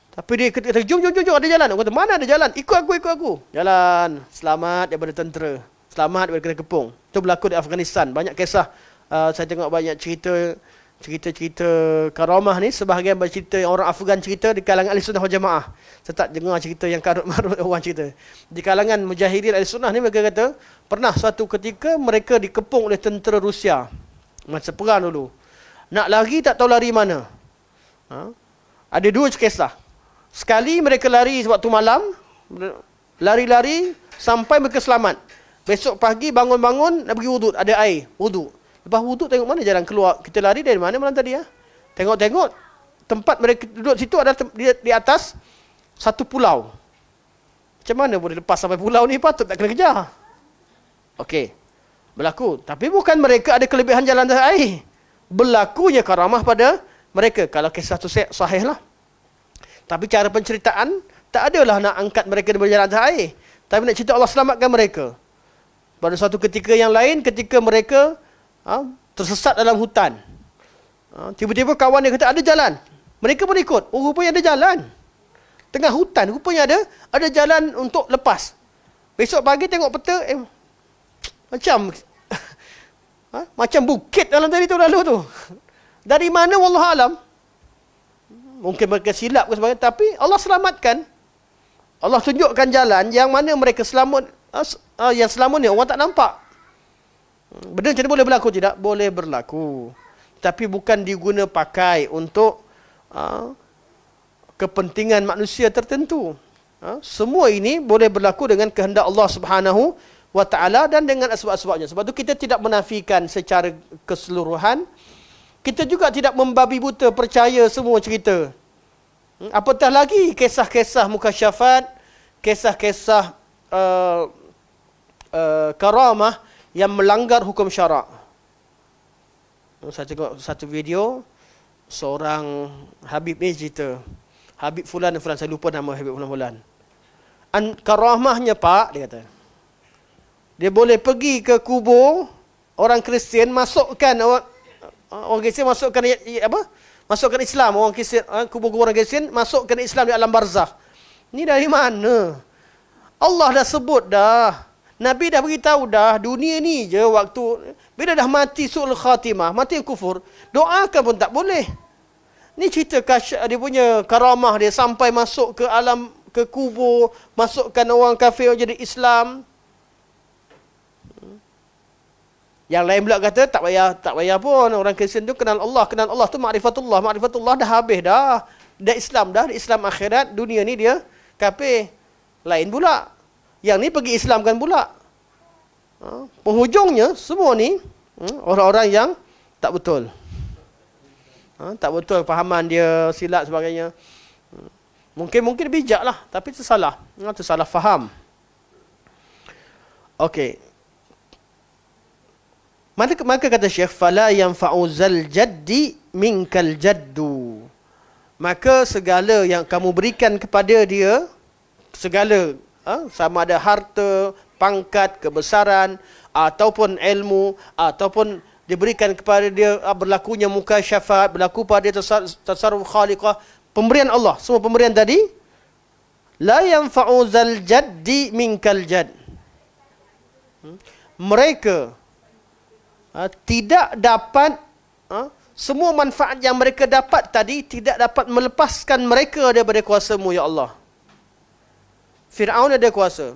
Tapi dia kata, jom, ada jalan. Aku kata, mana ada jalan? Ikut aku. Jalan. Selamat daripada tentera. Selamat daripada kena kepung. Itu berlaku di Afghanistan. Banyak kisah. Saya tengok banyak cerita karamah ni. Sebahagian bercerita yang orang Afghan cerita di kalangan Ahlussunnah wal Jamaah. Saya tak dengar cerita yang karut-marut orang cerita. Di kalangan Mujahidin Ahlussunnah ni mereka kata, pernah suatu ketika mereka dikepung oleh tentera Rusia. Masa perang dulu. Nak lari tak tahu lari mana. Ada dua kisah. Sekali mereka lari waktu malam, lari-lari sampai mereka selamat. Besok pagi bangun-bangun nak pergi wuduk, ada air, wuduk. Lepas wuduk tengok mana jalan keluar. Kita lari dari mana malam tadi ya? Tengok-tengok tempat mereka duduk situ ada di atas satu pulau. Macam mana boleh lepas sampai pulau ni, patut tak kena kejar. Okey. Berlaku, tapi bukan mereka ada kelebihan jalan atas air. Berlakunya karamah pada mereka. Kalau kisah tu sahih lah. Tapi cara penceritaan, tak adalah nak angkat mereka dari berjalan atas air. Tapi nak cerita Allah selamatkan mereka. Pada suatu ketika yang lain, ketika mereka tersesat dalam hutan. Tiba-tiba kawan dia kata, ada jalan. Mereka pun ikut. Oh, rupanya ada jalan. Tengah hutan, rupanya ada jalan untuk lepas. Besok pagi tengok peta, macam macam bukit dalam tadi tu lalu tu. Dari mana wallahualam? Mungkin mereka silap ke sebagainya, tapi Allah selamatkan. Allah tunjukkan jalan yang mana mereka selamat, yang selama ni orang tak nampak. Benda macam ni boleh berlaku tidak? Boleh berlaku. Tapi bukan diguna pakai untuk kepentingan manusia tertentu. Semua ini boleh berlaku dengan kehendak Allah Subhanahu wa taala dan dengan sebab-sebabnya. Sebab tu kita tidak menafikan secara keseluruhan. Kita juga tidak membabi buta percaya semua cerita. Apatah lagi kisah-kisah mukasyafat, kisah-kisah karamah yang melanggar hukum syarak. Saya tengok satu video, seorang Habib ni cerita. Habib Fulan dan Fulan, saya lupa nama Habib Fulan. Karamahnya Pak, dia kata, dia boleh pergi ke kubur orang Kristian, masukkan orang Kristian, masukkan apa? Masukkan Islam, orang Kristian, kubur-kubur orang Kristian, masukkan Islam di alam barzakh. Ni dari mana? Allah dah sebut dah. Nabi dah beritahu dah, dunia ni je waktu bila dah mati su'ul khatimah, mati kufur, doakan pun tak boleh. Ni cerita dia punya karamah dia sampai masuk ke alam, ke kubur, masukkan orang kafir jadi Islam. Yang lain pula kata tak payah pun, orang Kristian tu kenal Allah tu ma'rifatullah dah habis dah. Dah Islam dah, Islam akhirat, dunia ni dia kafir. Lain pula. Yang ni pergi Islamkan pula. Penghujungnya semua ni orang-orang yang tak betul. Tak betul fahaman dia, silap sebagainya. Mungkin bijak lah, tapi tersalah. Tersalah faham. Okey. Maka kata Syekh, fala yanfa'u zal jaddi minkal jaddu. Maka segala yang kamu berikan kepada dia, segala sama ada harta, pangkat, kebesaran, ataupun ilmu, ataupun diberikan kepada dia berlakunya mukasyafat, berlaku pada dia tasarruf khaliqah, pemberian Allah, semua pemberian tadi, la yanfa'u zal jaddi minkal jadd. Mereka tidak dapat, semua manfaat yang mereka dapat tadi tidak dapat melepaskan mereka daripada kuasa-Mu, ya Allah. Fir'aun ada kuasa,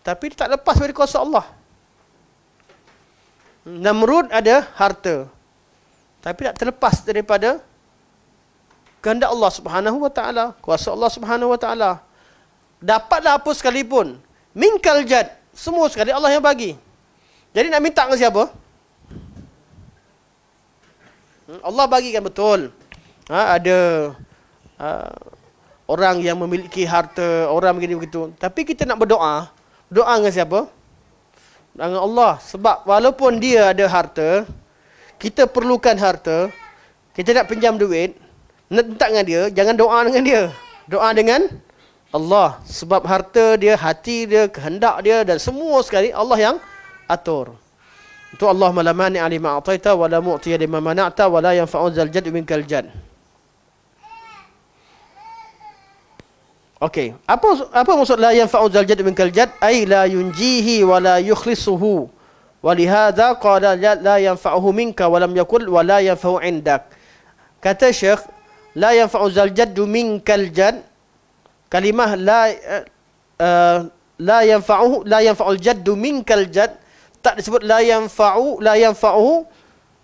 tapi tak lepas dari kuasa Allah. Namrud ada harta, tapi tak terlepas daripada kehendak Allah Subhanahu wa taala, kuasa Allah Subhanahu wa taala. Dapatlah apa sekalipun, minkal jadd, semua sekali Allah yang bagi. Jadi nak minta dengan siapa? Allah bagikan betul. Ada orang yang memiliki harta, orang begini begitu. Tapi kita nak berdoa, doa dengan siapa? Dengan Allah. Sebab walaupun dia ada harta, kita perlukan harta, kita nak pinjam duit, nak minta dengan dia, jangan doa dengan dia. Doa dengan Allah. Sebab harta dia, hati dia, kehendak dia dan semua sekali Allah yang atur. Itu Allahumma la mani'a lima a'taita wa la mu'tiya lima mana'ta wa la yanfa'u dzal jadd minkal jadd. Okey, apa maksud la yanfa'u dzal jadd minkal jadd? Ai la yunjihi wa la yukhlisuhu. Wa lihadza qala la yanfa'uhu minka wa lam yakul wa la yanfa'u 'indak. Kata Syekh, la yanfa'u dzal jadd minkal jadd. Kalimah la yanfa'ul jaddu minkal jadd, tak disebut la yanfa'uhu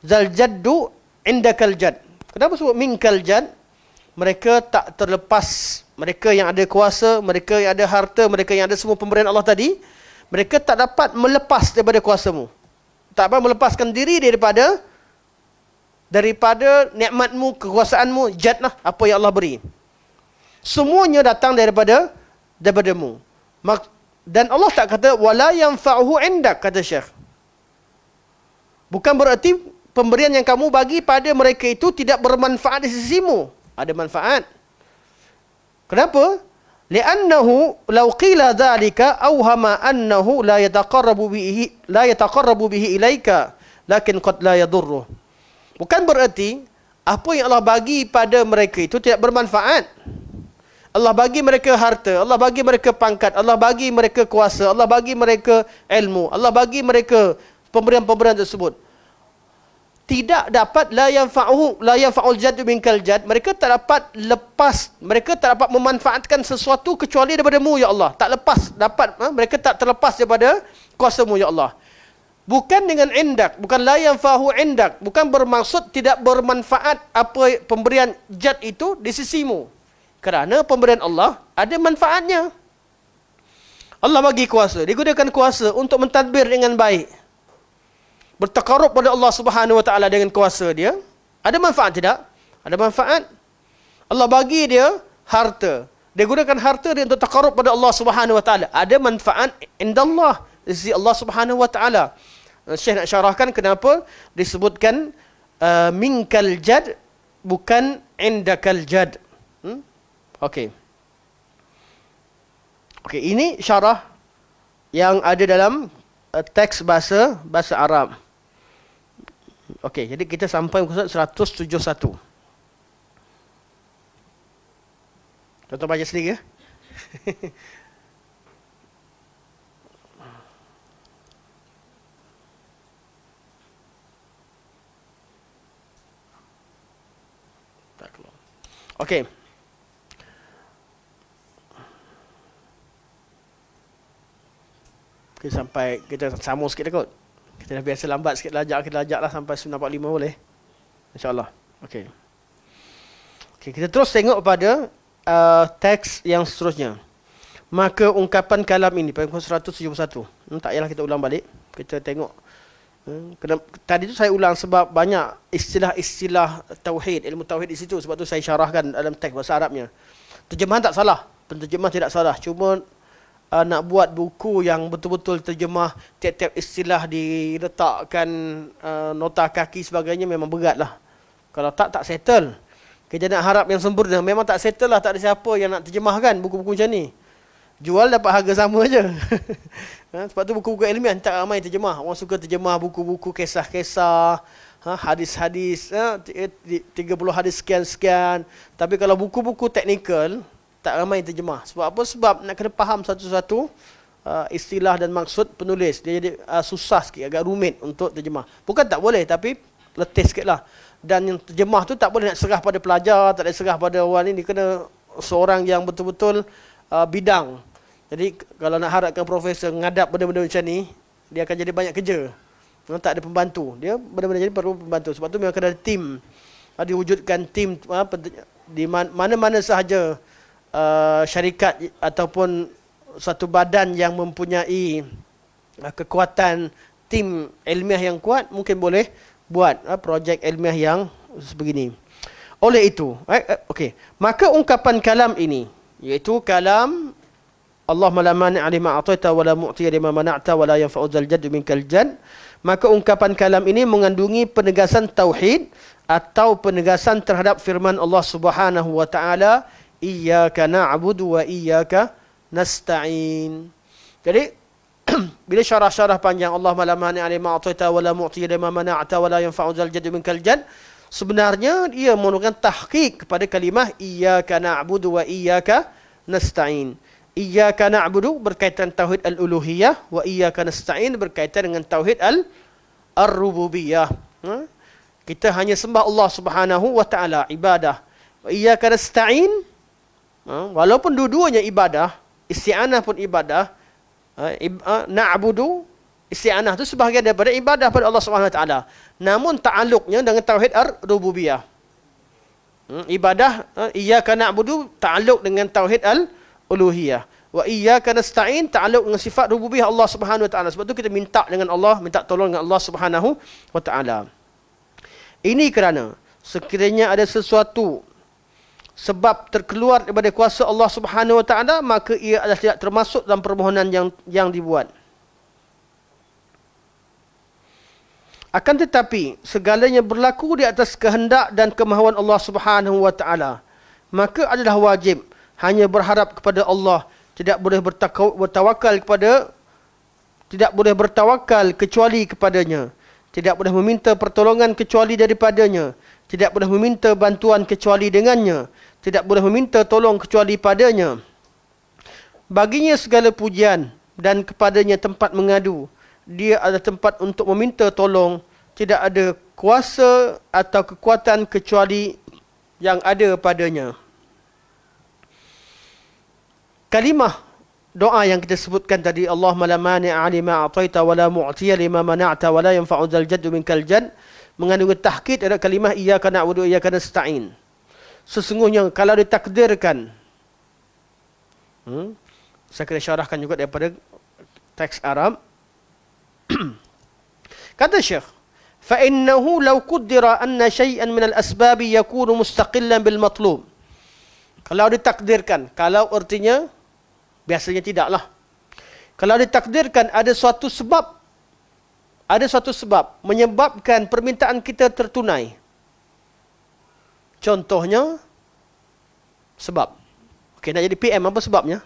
zal jaddu indakal jadd. Kenapa sebut minkal jadd? Mereka tak terlepas, mereka yang ada kuasa, mereka yang ada harta, mereka yang ada semua pemberian Allah tadi, mereka tak dapat melepas daripada kuasa-Mu. Tak dapat melepaskan diri daripada nikmat-Mu, kekuasaan-Mu, jadd lah, apa yang Allah beri. Semuanya datang daripada-Mu. Dan Allah tak kata wala yanfa'uhu 'indak, kata Syekh. Bukan bererti pemberian yang kamu bagi pada mereka itu tidak bermanfaat di sisi-Mu. Ada manfaat. Kenapa? Li'annahu law qila dzalika awhama annahu la yataqarrabu bihi ilaika lakin qad la yadurruh. Bukan bererti apa yang Allah bagi pada mereka itu tidak bermanfaat. Allah bagi mereka harta, Allah bagi mereka pangkat, Allah bagi mereka kuasa, Allah bagi mereka ilmu, Allah bagi mereka pemberian-pemberian tersebut. Tidak dapat la yanfa'ul jaddu minkal jadd. Mereka tak dapat lepas, mereka tak dapat memanfaatkan sesuatu kecuali daripada-Mu, ya Allah. Tak lepas mereka tak terlepas daripada kuasa-Mu, ya Allah. Bukan dengan indak, bukan la yanfa'u indak, bukan bermaksud tidak bermanfaat apa pemberian jadd itu di sisi-Mu. Kerana pemberian Allah ada manfaatnya. Allah bagi kuasa, digunakan kuasa untuk mentadbir dengan baik, bertakarub pada Allah Subhanahu wa taala dengan kuasa dia. Ada manfaat tidak? Ada manfaat. Allah bagi dia harta, dia gunakan harta dia untuk takarub pada Allah Subhanahu wa taala. Ada manfaat indallah, di sisi Allah Subhanahu wa taala. Syekh nak syarahkan kenapa disebutkan minkal jad bukan indakal jad. Okey. Okey, ini syarah yang ada dalam teks bahasa Arab. Okey, jadi kita sampai muka surat 171. Tuan-tuan baca sendiri ya. Okey. Kita sampai, kita sambung sikit kot. Kita dah biasa lambat sikit kita lajak lah sampai 9.45 boleh. InsyaAllah. Okey. Okey, kita terus tengok pada teks yang seterusnya. Maka ungkapan kalam ini, pada 171. Tak payahlah kita ulang balik. Kita tengok. Tadi tu saya ulang sebab banyak istilah-istilah tauhid, ilmu tauhid di situ. Sebab tu saya syarahkan dalam teks bahasa Arabnya. Terjemahan tak salah. Penterjemah tidak salah. Cuma nak buat buku yang betul-betul terjemah tiap-tiap istilah diletakkan nota kaki sebagainya memang berat lah. Kalau tak settle. Kita nak harap yang sempurna. Memang tak settle lah. Tak ada siapa yang nak terjemahkan buku-buku macam ni. Jual dapat harga sama je. Sebab tu buku-buku ilmiah tak ramai terjemah. Orang suka terjemah buku-buku kisah-kisah, hadis-hadis, 30 hadis sekian-sekian. Tapi kalau buku-buku teknikal, tak ramai terjemah. Sebab apa? Sebab nak kena faham satu-satu istilah dan maksud penulis. Dia jadi susah sikit, agak rumit untuk terjemah. Bukan tak boleh, tapi letih sikit lah. Dan yang terjemah tu tak boleh nak serah pada pelajar, tak boleh serah pada orang ni. Dia kena seorang yang betul-betul bidang. Jadi kalau nak harapkan profesor ngadap benda-benda macam ni, dia akan jadi banyak kerja. Tak ada pembantu. Dia benar-benar jadi perlu pembantu. Sebab tu memang kena ada tim. Diwujudkan tim di mana-mana sahaja syarikat ataupun satu badan yang mempunyai kekuatan tim ilmiah yang kuat, mungkin boleh buat projek ilmiah yang sebegini. Oleh itu, okey, maka ungkapan kalam ini, iaitu kalam Allahumma la mani' lima a'taita wa la mu'ti lima mana'ta wa la yanfa'u dzal jadd minkal jadd. Maka ungkapan kalam ini mengandungi penegasan tauhid atau penegasan terhadap firman Allah Subhanahu wa taala, iyyaka na'budu wa iyyaka nasta'in. Jadi bila syarah-syarah panjang Allahumma la mani' lima a'taita wa la mu'ti lima mana'ta wa la yanfa'u dzal jadd minkal jadd, sebenarnya ia merupakan tahqiq kepada kalimah iyyaka na'budu wa iyyaka nasta'in. Iyyaka na'budu berkaitan tauhid al-uluhiyah, wa iyyaka nasta'in berkaitan dengan tauhid al-rububiyah. Kita hanya sembah Allah Subhanahu wa taala, ibadah. Wa iyyaka nasta'in, walaupun dua-duanya ibadah, isti'anah pun ibadah, na'budu, isti'anah tu sebahagian daripada ibadah pada Allah Subhanahu wa taala. Namun ta'alluqnya dengan tauhid ar-rububiyah. Ibadah iyyaka na'budu ta'alluq dengan tauhid al-uluhiyah. Wa iyyaka nasta'in ta'alluq dengan sifat rububiyah Allah Subhanahu wa taala. Sebab tu kita minta dengan Allah, minta tolong dengan Allah Subhanahu wa taala. Ini kerana sekiranya ada sesuatu sebab terkeluar daripada kuasa Allah Subhanahu wa taala, maka ia adalah tidak termasuk dalam permohonan yang dibuat. Akan tetapi segalanya berlaku di atas kehendak dan kemahuan Allah Subhanahu wa taala. Maka adalah wajib hanya berharap kepada Allah, tidak boleh bertawakal kecuali kepadanya, tidak boleh meminta pertolongan kecuali daripadanya, tidak boleh meminta bantuan kecuali dengannya, tidak boleh meminta tolong kecuali padanya. Baginya segala pujian dan kepadanya tempat mengadu. Dia adalah tempat untuk meminta tolong. Tidak ada kuasa atau kekuatan kecuali yang ada padanya. Kalimah doa yang kita sebutkan tadi, Allahumma la mani'a lima a'taita wa la mu'tiya lima mana'ta wa la yanfa'u dzal jadd minkal jadd, mengandung tahqiq ada kalimah iyyaka na'budu wa iyyaka nasta'in. Sesungguhnya kalau ditakdirkan, saya kena syarahkan juga daripada teks Arab. Kata Syekh, fa innahu law qaddara anna shay'an min al-asbab yakunu mustaqillan bil matlub. Kalau ditakdirkan, kalau artinya biasanya tidaklah. Kalau ditakdirkan ada suatu sebab ada suatu sebab menyebabkan permintaan kita tertunai. Contohnya, sebab. Okey, nak jadi PM, apa sebabnya?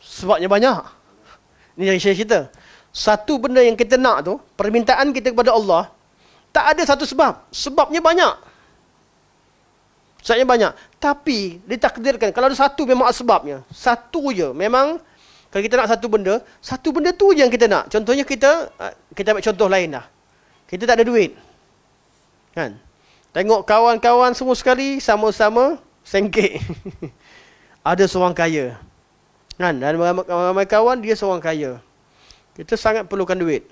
Sebabnya banyak. Ini yang saya cerita. Satu benda yang kita nak tu, permintaan kita kepada Allah, tak ada satu sebab. Sebabnya banyak. Sebabnya banyak. Tapi, ditakdirkan, kalau ada satu memang ada sebabnya. Satu je. Memang, kalau kita nak satu benda tu je yang kita nak. Contohnya kita ambil contoh lain dah. Kita tak ada duit. Kan? Tengok kawan-kawan semua sekali, sama-sama sengkek. Ada seorang kaya. Kan? Dan ramai kawan, dia seorang kaya. Kita sangat perlukan duit.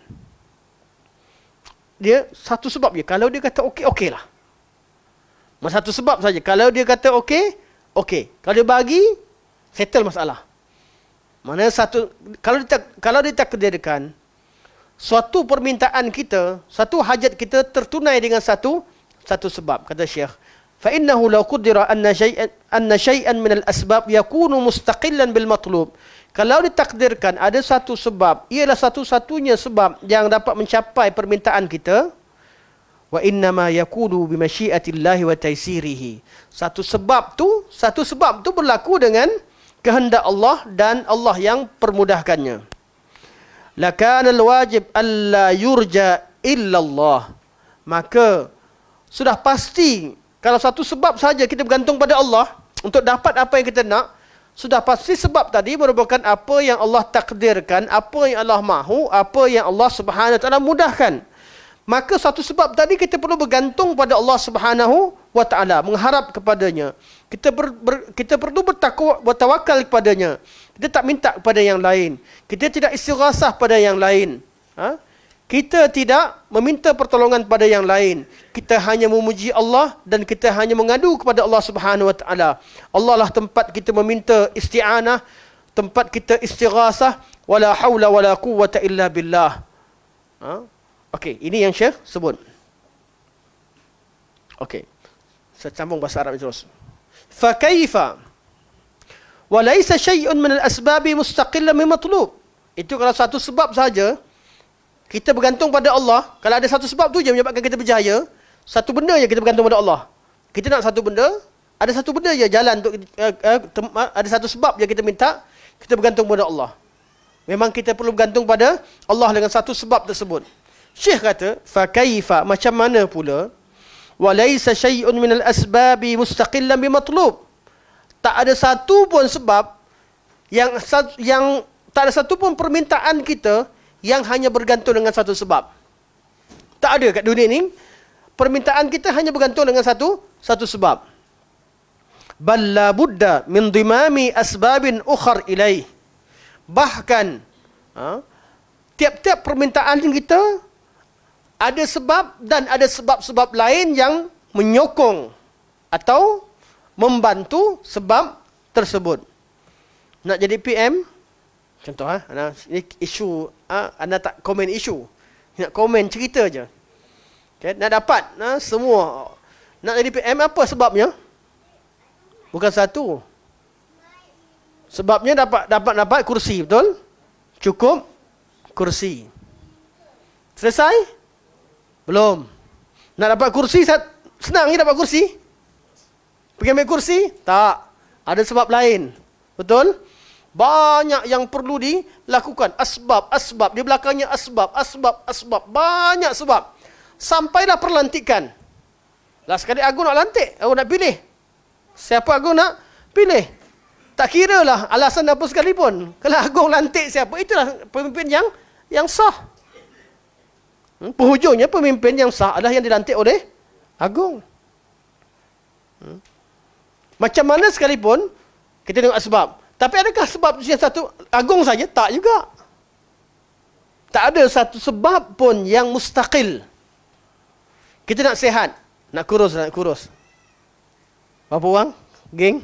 Dia satu sebab je. Kalau dia kata okey, okey lah. Satu sebab saja. Kalau dia kata okey, okey. Kalau dia bagi, settle masalah. Mana satu, kalau ditakdirkan, suatu permintaan kita, satu hajat kita tertunai dengan satu sebab. Kata Syekh, فَإِنَّهُ لَوْ قُدِّرَ أَنَّ شَيْئًا مِنَ الْأَسْبَابِ يَكُونُ مُسْتَقِلًا بِالْمَطْلُوبِ. Kalau ditakdirkan ada satu sebab, ialah satu-satunya sebab yang dapat mencapai permintaan kita, wa innama yakunu bi masyiatillahi wa taysirihi. Satu sebab tu berlaku dengan kehendak Allah dan Allah yang permudahkannya. Lakana alwajib alla yurja illa Allah. Maka sudah pasti kalau satu sebab saja kita bergantung pada Allah untuk dapat apa yang kita nak, sudah pasti sebab tadi merupakan apa yang Allah takdirkan, apa yang Allah mahu, apa yang Allah Subhanahu wa taala mudahkan. Maka satu sebab tadi kita perlu bergantung pada Allah Subhanahu wa taala, mengharap kepadanya. Kita perlu bertawakal kepadanya. Kita tak minta kepada yang lain. Kita tidak istighasah pada yang lain. Kita tidak meminta pertolongan pada yang lain. Kita hanya memuji Allah dan kita hanya mengadu kepada Allah Subhanahu wa taala. Allah lah tempat kita meminta isti'anah, tempat kita istighasah, wala haula wala quwwata illa billah. Okey, ini yang Syekh sebut. Okey. Saya sambung bahasa Arab terus. Fa kaifa wa laysa syai'un min al-asbab mustaqillan min matlub. Itu kalau satu sebab saja kita bergantung pada Allah. Kalau ada satu sebab tu je menyebabkan kita berjaya, satu benda je kita bergantung pada Allah. Kita nak satu benda, ada satu benda je jalan untuk ada satu sebab je kita minta, kita bergantung pada Allah. Memang kita perlu bergantung pada Allah dengan satu sebab tersebut. Syekh kata, fa kaifa, macam mana pula, wa laysa syai'un minal asbabi mustaqillan bimatlub. Tak ada satu pun sebab yang tak ada satu pun permintaan kita yang hanya bergantung dengan satu sebab. Tak ada kat dunia ni permintaan kita hanya bergantung dengan satu sebab. Bal la budda min dimami asbabin ukhar ilaih. Bahkan tiap-tiap permintaan kita ada sebab dan ada sebab-sebab lain yang menyokong atau membantu sebab tersebut. Nak jadi PM, contoh ini isu, anda tak komen isu, nak komen cerita je. Okay? Nak dapat semua. Nak jadi PM apa sebabnya? Bukan satu. Sebabnya dapat kursi, betul? Cukup kursi. Selesai? Belum. Nak dapat kursi, senang je dapat kursi. Pergi ambil kursi? Tak. Ada sebab lain. Betul? Banyak yang perlu dilakukan. Asbab. Di belakangnya asbab. Banyak sebab. Sampailah perlantikan. Lah sekali Agung nak lantik, Agung nak pilih. Siapa Agung nak pilih? Tak kira lah alasan apa sekalipun. Kalau Agung lantik siapa, itulah pemimpin yang sah. Penghujungnya pemimpin yang sah adalah yang dilantik oleh Agung. Macam mana sekalipun kita tengok sebab. Tapi adakah sebab yang satu Agung saja? Tak juga. Tak ada satu sebab pun yang mustaqil. Kita nak sihat, nak kurus. Berapa orang? Geng?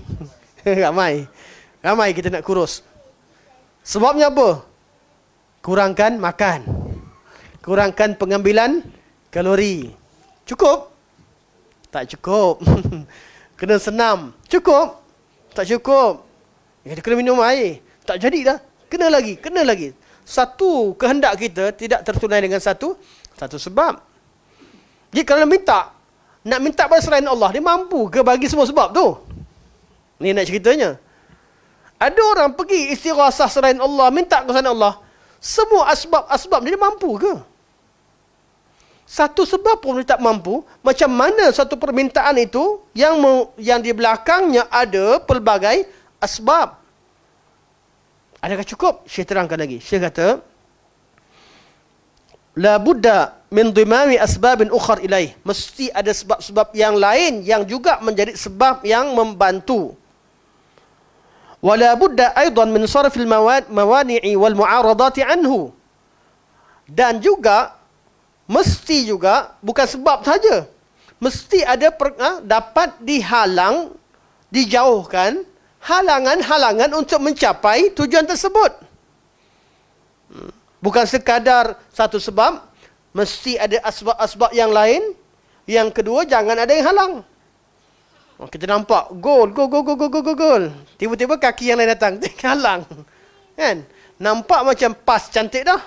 Ramai kita nak kurus. Sebabnya apa? Kurangkan makan. Kurangkan pengambilan kalori. Cukup? Tak cukup. Kena senam. Cukup? Tak cukup. Kita kena minum air. Tak jadi dah. Kena lagi. Satu kehendak kita tidak tertunai dengan satu sebab. Jadi kalau nak minta pada selain Allah, dia mampu ke bagi semua sebab tu? Ni nak ceritanya. Ada orang pergi istighasah selain Allah, minta ke selain Allah. Semua asbab dia mampu ke? Satu sebab pun dia tak mampu. Macam mana satu permintaan itu yang di belakangnya ada pelbagai asbab? Adakah cukup? Syekh terangkan lagi. Syekh kata, la budda min dhimami asbabin ukhar ilaih. Mesti ada sebab-sebab yang lain yang juga menjadi sebab yang membantu. Wala budda aidan min sarfil mawani'i wal mu'aradati anhu. Dan juga mesti juga bukan sebab saja. Mesti ada dapat dihalang, dijauhkan halangan-halangan untuk mencapai tujuan tersebut. Bukan sekadar satu sebab, mesti ada asbab-asbab yang lain. Yang kedua, jangan ada yang halang. Kita nampak gol. Tiba-tiba kaki yang lain datang, halang. Kan? Nampak macam pas cantik dah.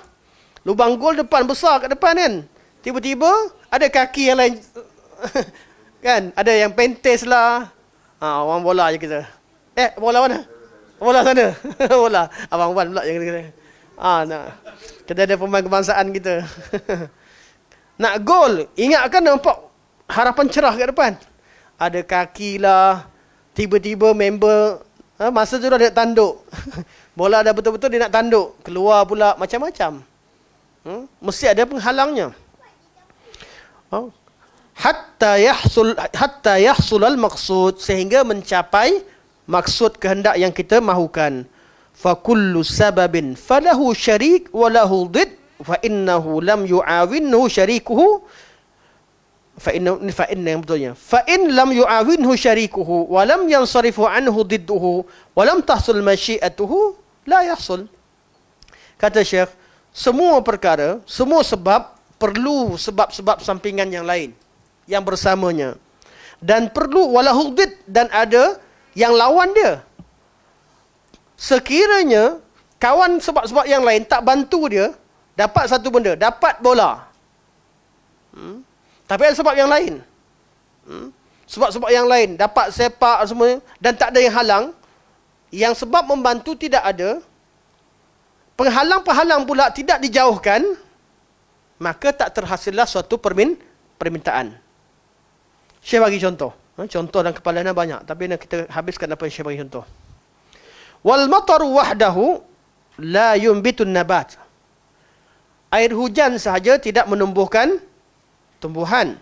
Lubang gol depan besar kat depan kan. Tiba-tiba ada kaki yang lain. Kan? Ada yang pentes lah. Orang bola je kita. Bola mana? Bola sana. Bola. Abang Wan pula yang kata. Nak. Kita ada pemain kebangsaan kita. Nak gol. Ingatkan nampak harapan cerah kat depan. Ada kaki lah. Tiba-tiba member masa tu dah nak tanduk. Bola dah betul-betul dia nak tanduk. Keluar pula macam-macam. Mesti ada penghalangnya. Hatta yahsul al-maqsud, sehingga mencapai maksud kehendak yang kita mahukan. Fa kullu sababin falahu syarik wa lahu dhid fa innahu lam yu'awinhu syarikuhu fa in lam yu'awinhu syarikuhu wa lam yansarifu anhu dhidduhu wa lam tahsul masyiatuhu la yahsul. Kata Syekh, semua perkara, semua sebab perlu sebab-sebab sampingan yang lain yang bersamanya, dan perlu walahu dhid, dan ada yang lawan dia. Sekiranya kawan sebab-sebab yang lain tak bantu dia dapat satu benda, dapat bola, tapi ada sebab yang lain, sebab-sebab yang lain, dapat sepak semua, dan tak ada yang halang, yang sebab membantu tidak ada, penghalang-penghalang pula tidak dijauhkan, maka tak terhasillah suatu permintaan. Syekh bagi contoh. Contoh dalam kepala anda banyak, tapi nak kita habiskan apa yang Syekh bagi contoh. Wal mataru wahdahu la yumbitun nabat. Air hujan sahaja tidak menumbuhkan tumbuhan.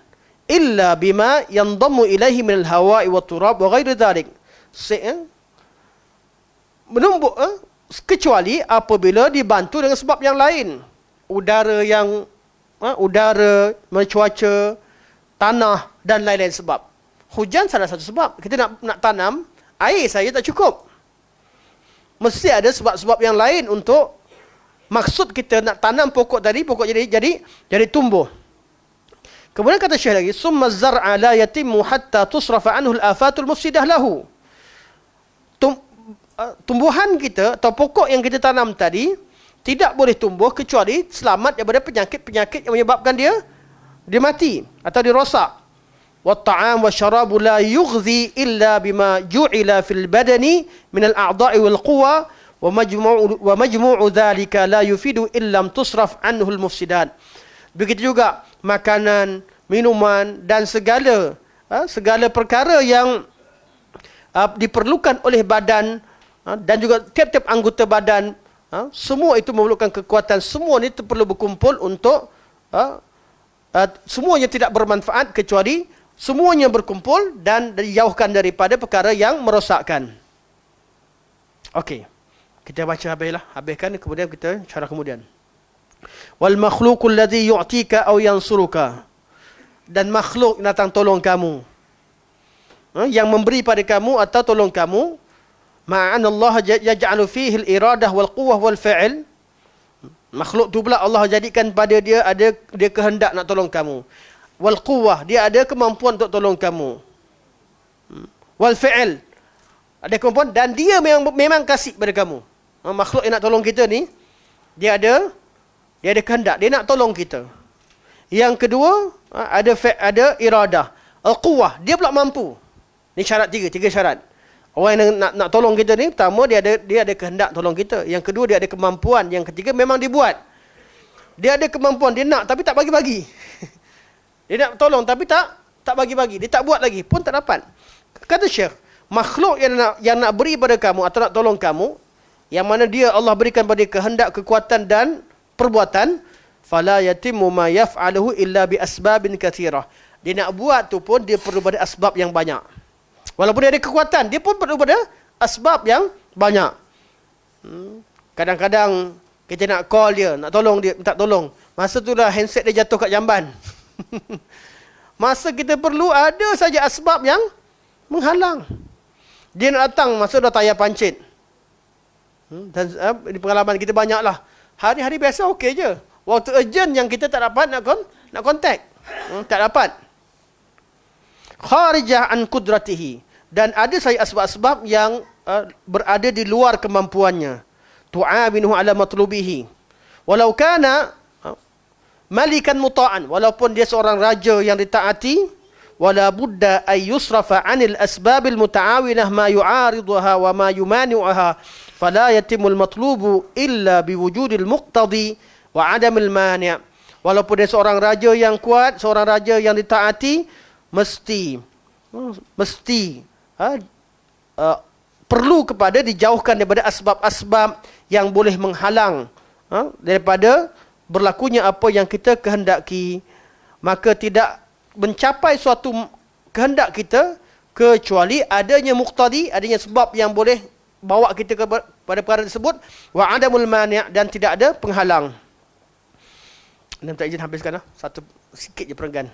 Illa bima yandammu ilaihi minal hawa'i wat turab wa ghairi dhalik. Menumbuh kecuali apabila dibantu dengan sebab yang lain. Udara, cuaca, tanah dan lain-lain sebab. Hujan salah satu sebab. Kita nak tanam, air saja tak cukup. Mesti ada sebab-sebab yang lain untuk maksud kita nak tanam pokok tadi, pokok jadi tumbuh. Kemudian kata Syekh lagi, summa zar'a la yatimmu hatta tusrafa anhu al-afatul mufsidah lahu. Tumbuhan kita atau pokok yang kita tanam tadi tidak boleh tumbuh kecuali selamat daripada penyakit-penyakit yang menyebabkan dia mati atau dirosak. Wa ta'am wa syarabu la yughzi illa bima ju'ila fil badani min al-a'dha'i wal quwa wa majmu'u dhalika la yufidu illam tusraf anhu al-mufsidat. Begitu juga makanan, minuman dan segala perkara yang diperlukan oleh badan dan juga tiap-tiap anggota badan, semua itu memerlukan kekuatan. Semua ini perlu berkumpul untuk semuanya tidak bermanfaat kecuali semuanya berkumpul dan dijauhkan daripada perkara yang merosakkan. Okey. Kita baca habiskan, kemudian kita syarah kemudian. Wal makhluqul ladzi yu'tika aw yansuruka. Dan makhluk yang datang tolong kamu, yang memberi pada kamu atau tolong kamu, ma'an Allah yaj'alu fihi al-iradah wal quwwah wal fi'l. Makhluk tu pula Allah jadikan pada dia kehendak nak tolong kamu. Wal quwwah, dia ada kemampuan untuk tolong kamu. Wal fi'l, Ada kemampuan dan dia memang kasih pada kamu. Makhluk yang nak tolong kita ni, dia ada kehendak, dia nak tolong kita. Yang kedua, ada iradah. Al-quwah, dia pula mampu. Ni syarat tiga syarat. Orang yang nak tolong kita ni, pertama dia ada kehendak tolong kita. Yang kedua dia ada kemampuan. Yang ketiga memang dibuat. Dia ada kemampuan, dia nak tapi tak bagi-bagi. Dia nak tolong tapi tak bagi-bagi. Dia tak buat lagi pun tak dapat. Kata Syekh, makhluk yang nak beri pada kamu atau nak tolong kamu, yang mana dia Allah berikan pada kehendak, kekuatan dan perbuatan, fala yatimmu ma yaf'aluhu illa bi asbabin katsirah. Dia nak buat tu pun dia perlu pada asbab yang banyak. Walaupun dia ada kekuatan, dia pun perlu pada asbab yang banyak. Kadang-kadang kita nak call dia, nak tolong dia, minta tolong. Masa tu dah handset dia jatuh kat jamban. Masa kita perlu, ada saja asbab yang menghalang. Dia nak datang, masa dah tayar pancit. Dan di pengalaman kita banyaklah. Hari-hari biasa okey je. Waktu urgent yang kita tak dapat nak contact. Tak dapat. Kharijah an kudratihi. Dan ada saya asbab-asbab yang berada di luar kemampuannya. Tu'awinuhu ala matlubihi. Walau kana malikan muta'an. Walaupun dia seorang raja yang ditaati. Wala budda ay yusrafa anil asbabil muta'awinah ma yu'ariduha wa ma yumani'uha. Fala yatimul matlubu illa biwujudil muqtadi wa adamil mani'. Walaupun dia seorang raja yang kuat, seorang raja yang ditaati, mesti perlu kepada dijauhkan daripada asbab-asbab yang boleh menghalang daripada berlakunya apa yang kita kehendaki. Maka tidak mencapai suatu kehendak kita kecuali adanya muqtadi, adanya sebab yang boleh bawa kita kepada perkara tersebut, wa adamul mani' dan tidak ada penghalang. Dan tak izin habiskan satu sikit je perenggan.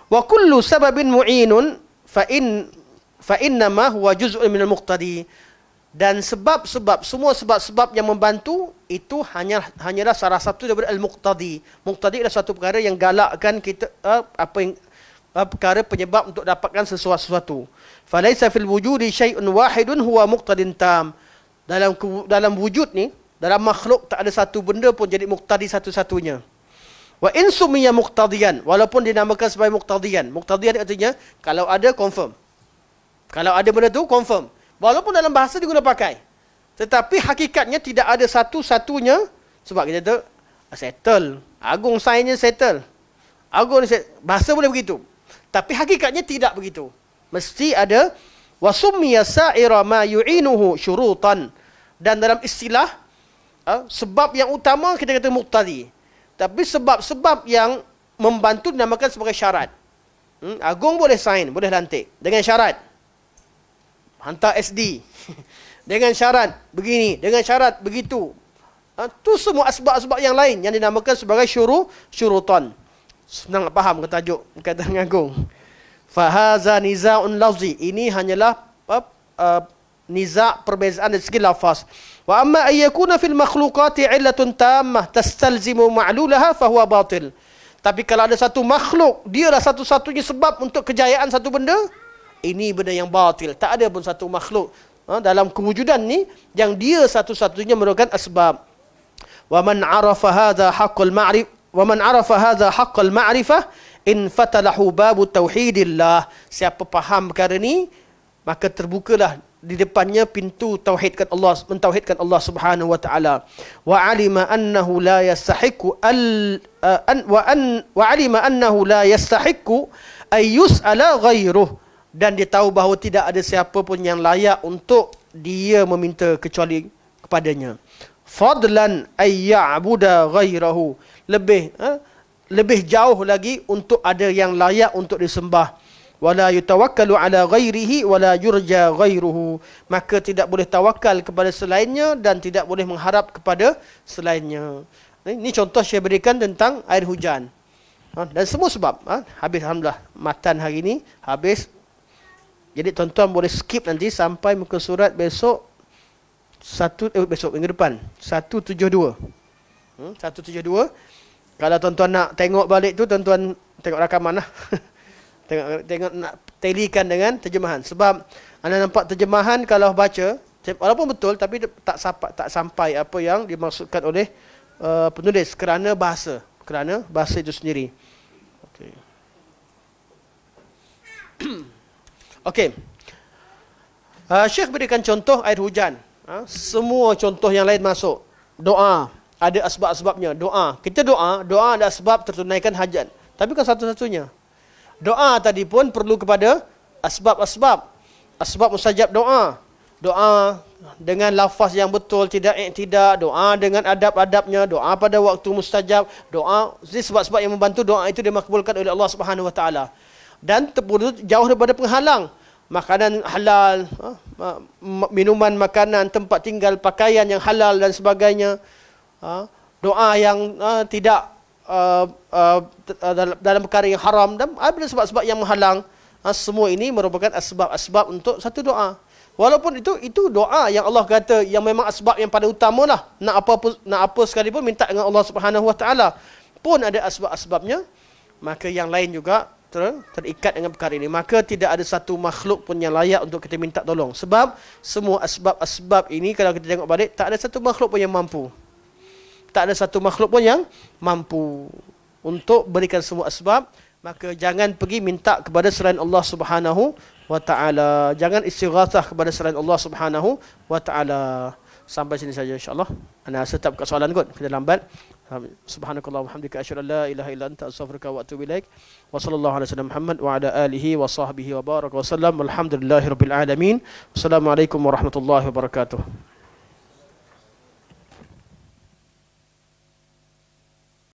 Wa kullu sababin mu'inun fa innama huwa juz'un minal muqtadi. Dan sebab-sebab, semua sebab-sebab yang membantu itu hanyalah salah satu daripada al-muqtadi. Muqtadi adalah satu perkara yang galakkan kita perkara penyebab untuk dapatkan sesuatu. Falaisa fil wujudi syai'un wahidun huwa muqtadin tam. Dalam wujud ni, dalam makhluk tak ada satu benda pun jadi muqtadi satu-satunya. Wa in sumiya muqtadiyan, walaupun dinamakan sebagai muqtadiyan. Muqtadiyan artinya kalau ada confirm. Kalau ada benda tu confirm. Walaupun dalam bahasa diguna pakai. Tetapi hakikatnya tidak ada satu-satunya, sebab kita tu settle. Agung sainnya settle. Agung bahasa boleh begitu. Tapi hakikatnya tidak begitu. Mesti ada wasummiya sa'ira ma yu'inuhu syurutan. Dan dalam istilah sebab yang utama kita kata muqtadi. Tapi sebab-sebab yang membantu dinamakan sebagai syarat. Agung boleh sign, boleh lantik dengan syarat hantar SD. Dengan syarat begini, dengan syarat begitu. Tu semua asbab-asbab yang lain yang dinamakan sebagai syurutan. Senang nak faham ke tajuk kata Agung. Fahaza niza'un lafzi. Ini hanyalah niza' perbezaan dari segi lafaz. Wa amma ayyakuna fil makhluqati illatun tammah tastalzimu ma'lulaha fahuwa batil. Tapi kalau ada satu makhluk, dialah satu-satunya sebab untuk kejayaan satu benda, ini benda yang batil. Tak ada pun satu makhluk dalam kewujudan ni yang dia satu-satunya merupakan asbab. Wa man 'arafa hadha haqqul ma'rif wa man 'arafa hadha haqqul ma'rifah in fatalahu babu tauhidillah. Siapa faham perkara ni, maka terbukalah di depannya pintu tauhidkan Allah, mentauhidkan Allah Subhanahu wa taala. Wa alima annahu la yastahiqu wa alima annahu la yastahiqu ay yus'ala ghairuh. Dan dia tahu bahawa tidak ada siapa pun yang layak untuk dia meminta kecuali kepadanya. Fadlan ay ya'buda ghairahu. Lebih jauh lagi untuk ada yang layak untuk disembah. Wala yutawakkalu ala ghairihi wala yurja ghairuhu. Maka tidak boleh tawakal kepada selainnya dan tidak boleh mengharap kepada selainnya. Ini contoh saya berikan tentang air hujan. Dan semua sebab. Habis alhamdulillah matan hari ini habis. Jadi tuan-tuan boleh skip nanti sampai muka surat besok besok minggu depan 172. 172. Kalau tuan-tuan nak tengok balik tu, tuan-tuan tengok rakaman lah. Tengok nak talikan dengan terjemahan. Sebab Anda nampak terjemahan kalau baca, walaupun betul tapi tak sampai apa yang dimaksudkan oleh penulis kerana bahasa itu sendiri. Okey. Okey. Syekh berikan contoh air hujan. Semua contoh yang lain masuk. Doa, ada asbab-asbabnya. Kita doa ada sebab tertunaikan hajat. Tapi bukan satu-satunya. Doa tadi pun perlu kepada asbab-asbab. Asbab mustajab doa. Doa dengan lafaz yang betul, tidak i'tidak, doa dengan adab-adabnya, doa pada waktu mustajab, doa, ini sebab-sebab yang membantu doa itu dimakbulkan oleh Allah Subhanahu wa taala. Dan jauh daripada penghalang. Makanan halal, minuman makanan, tempat tinggal, pakaian yang halal dan sebagainya. Doa yang tidak dalam perkara yang haram, dan ada sebab-sebab yang menghalang. Semua ini merupakan asbab-asbab untuk satu doa. Walaupun itu doa yang Allah kata yang memang asbab yang paling utama lah. Nak apa sekalipun minta dengan Allah Subhanahu wa taala. Pun ada asbab-asbabnya, maka yang lain juga terikat dengan perkara ini. Maka tidak ada satu makhluk pun yang layak untuk kita minta tolong. Sebab semua asbab-asbab ini kalau kita tengok balik, tak ada satu makhluk pun yang mampu. Tak ada satu makhluk pun yang mampu untuk berikan semua asbab. Maka jangan pergi minta kepada selain Allah Subhanahu wa taala. Jangan istighatsah kepada selain Allah Subhanahu wa taala. Sampai sini saja insya-Allah. Ana rasa tak buka soalan kot. Kita lambat. Subhanakallah wa hamdika asyhadu an la ilaha illa anta astaghfiruka wa atubu ilaik. Wa sallallahu alaihi wasallam Muhammad wa ala alihi wa sahbihi wa baraka wa sallam. Alhamdulillahirabbil alamin. Wassalamualaikum warahmatullahi wabarakatuh.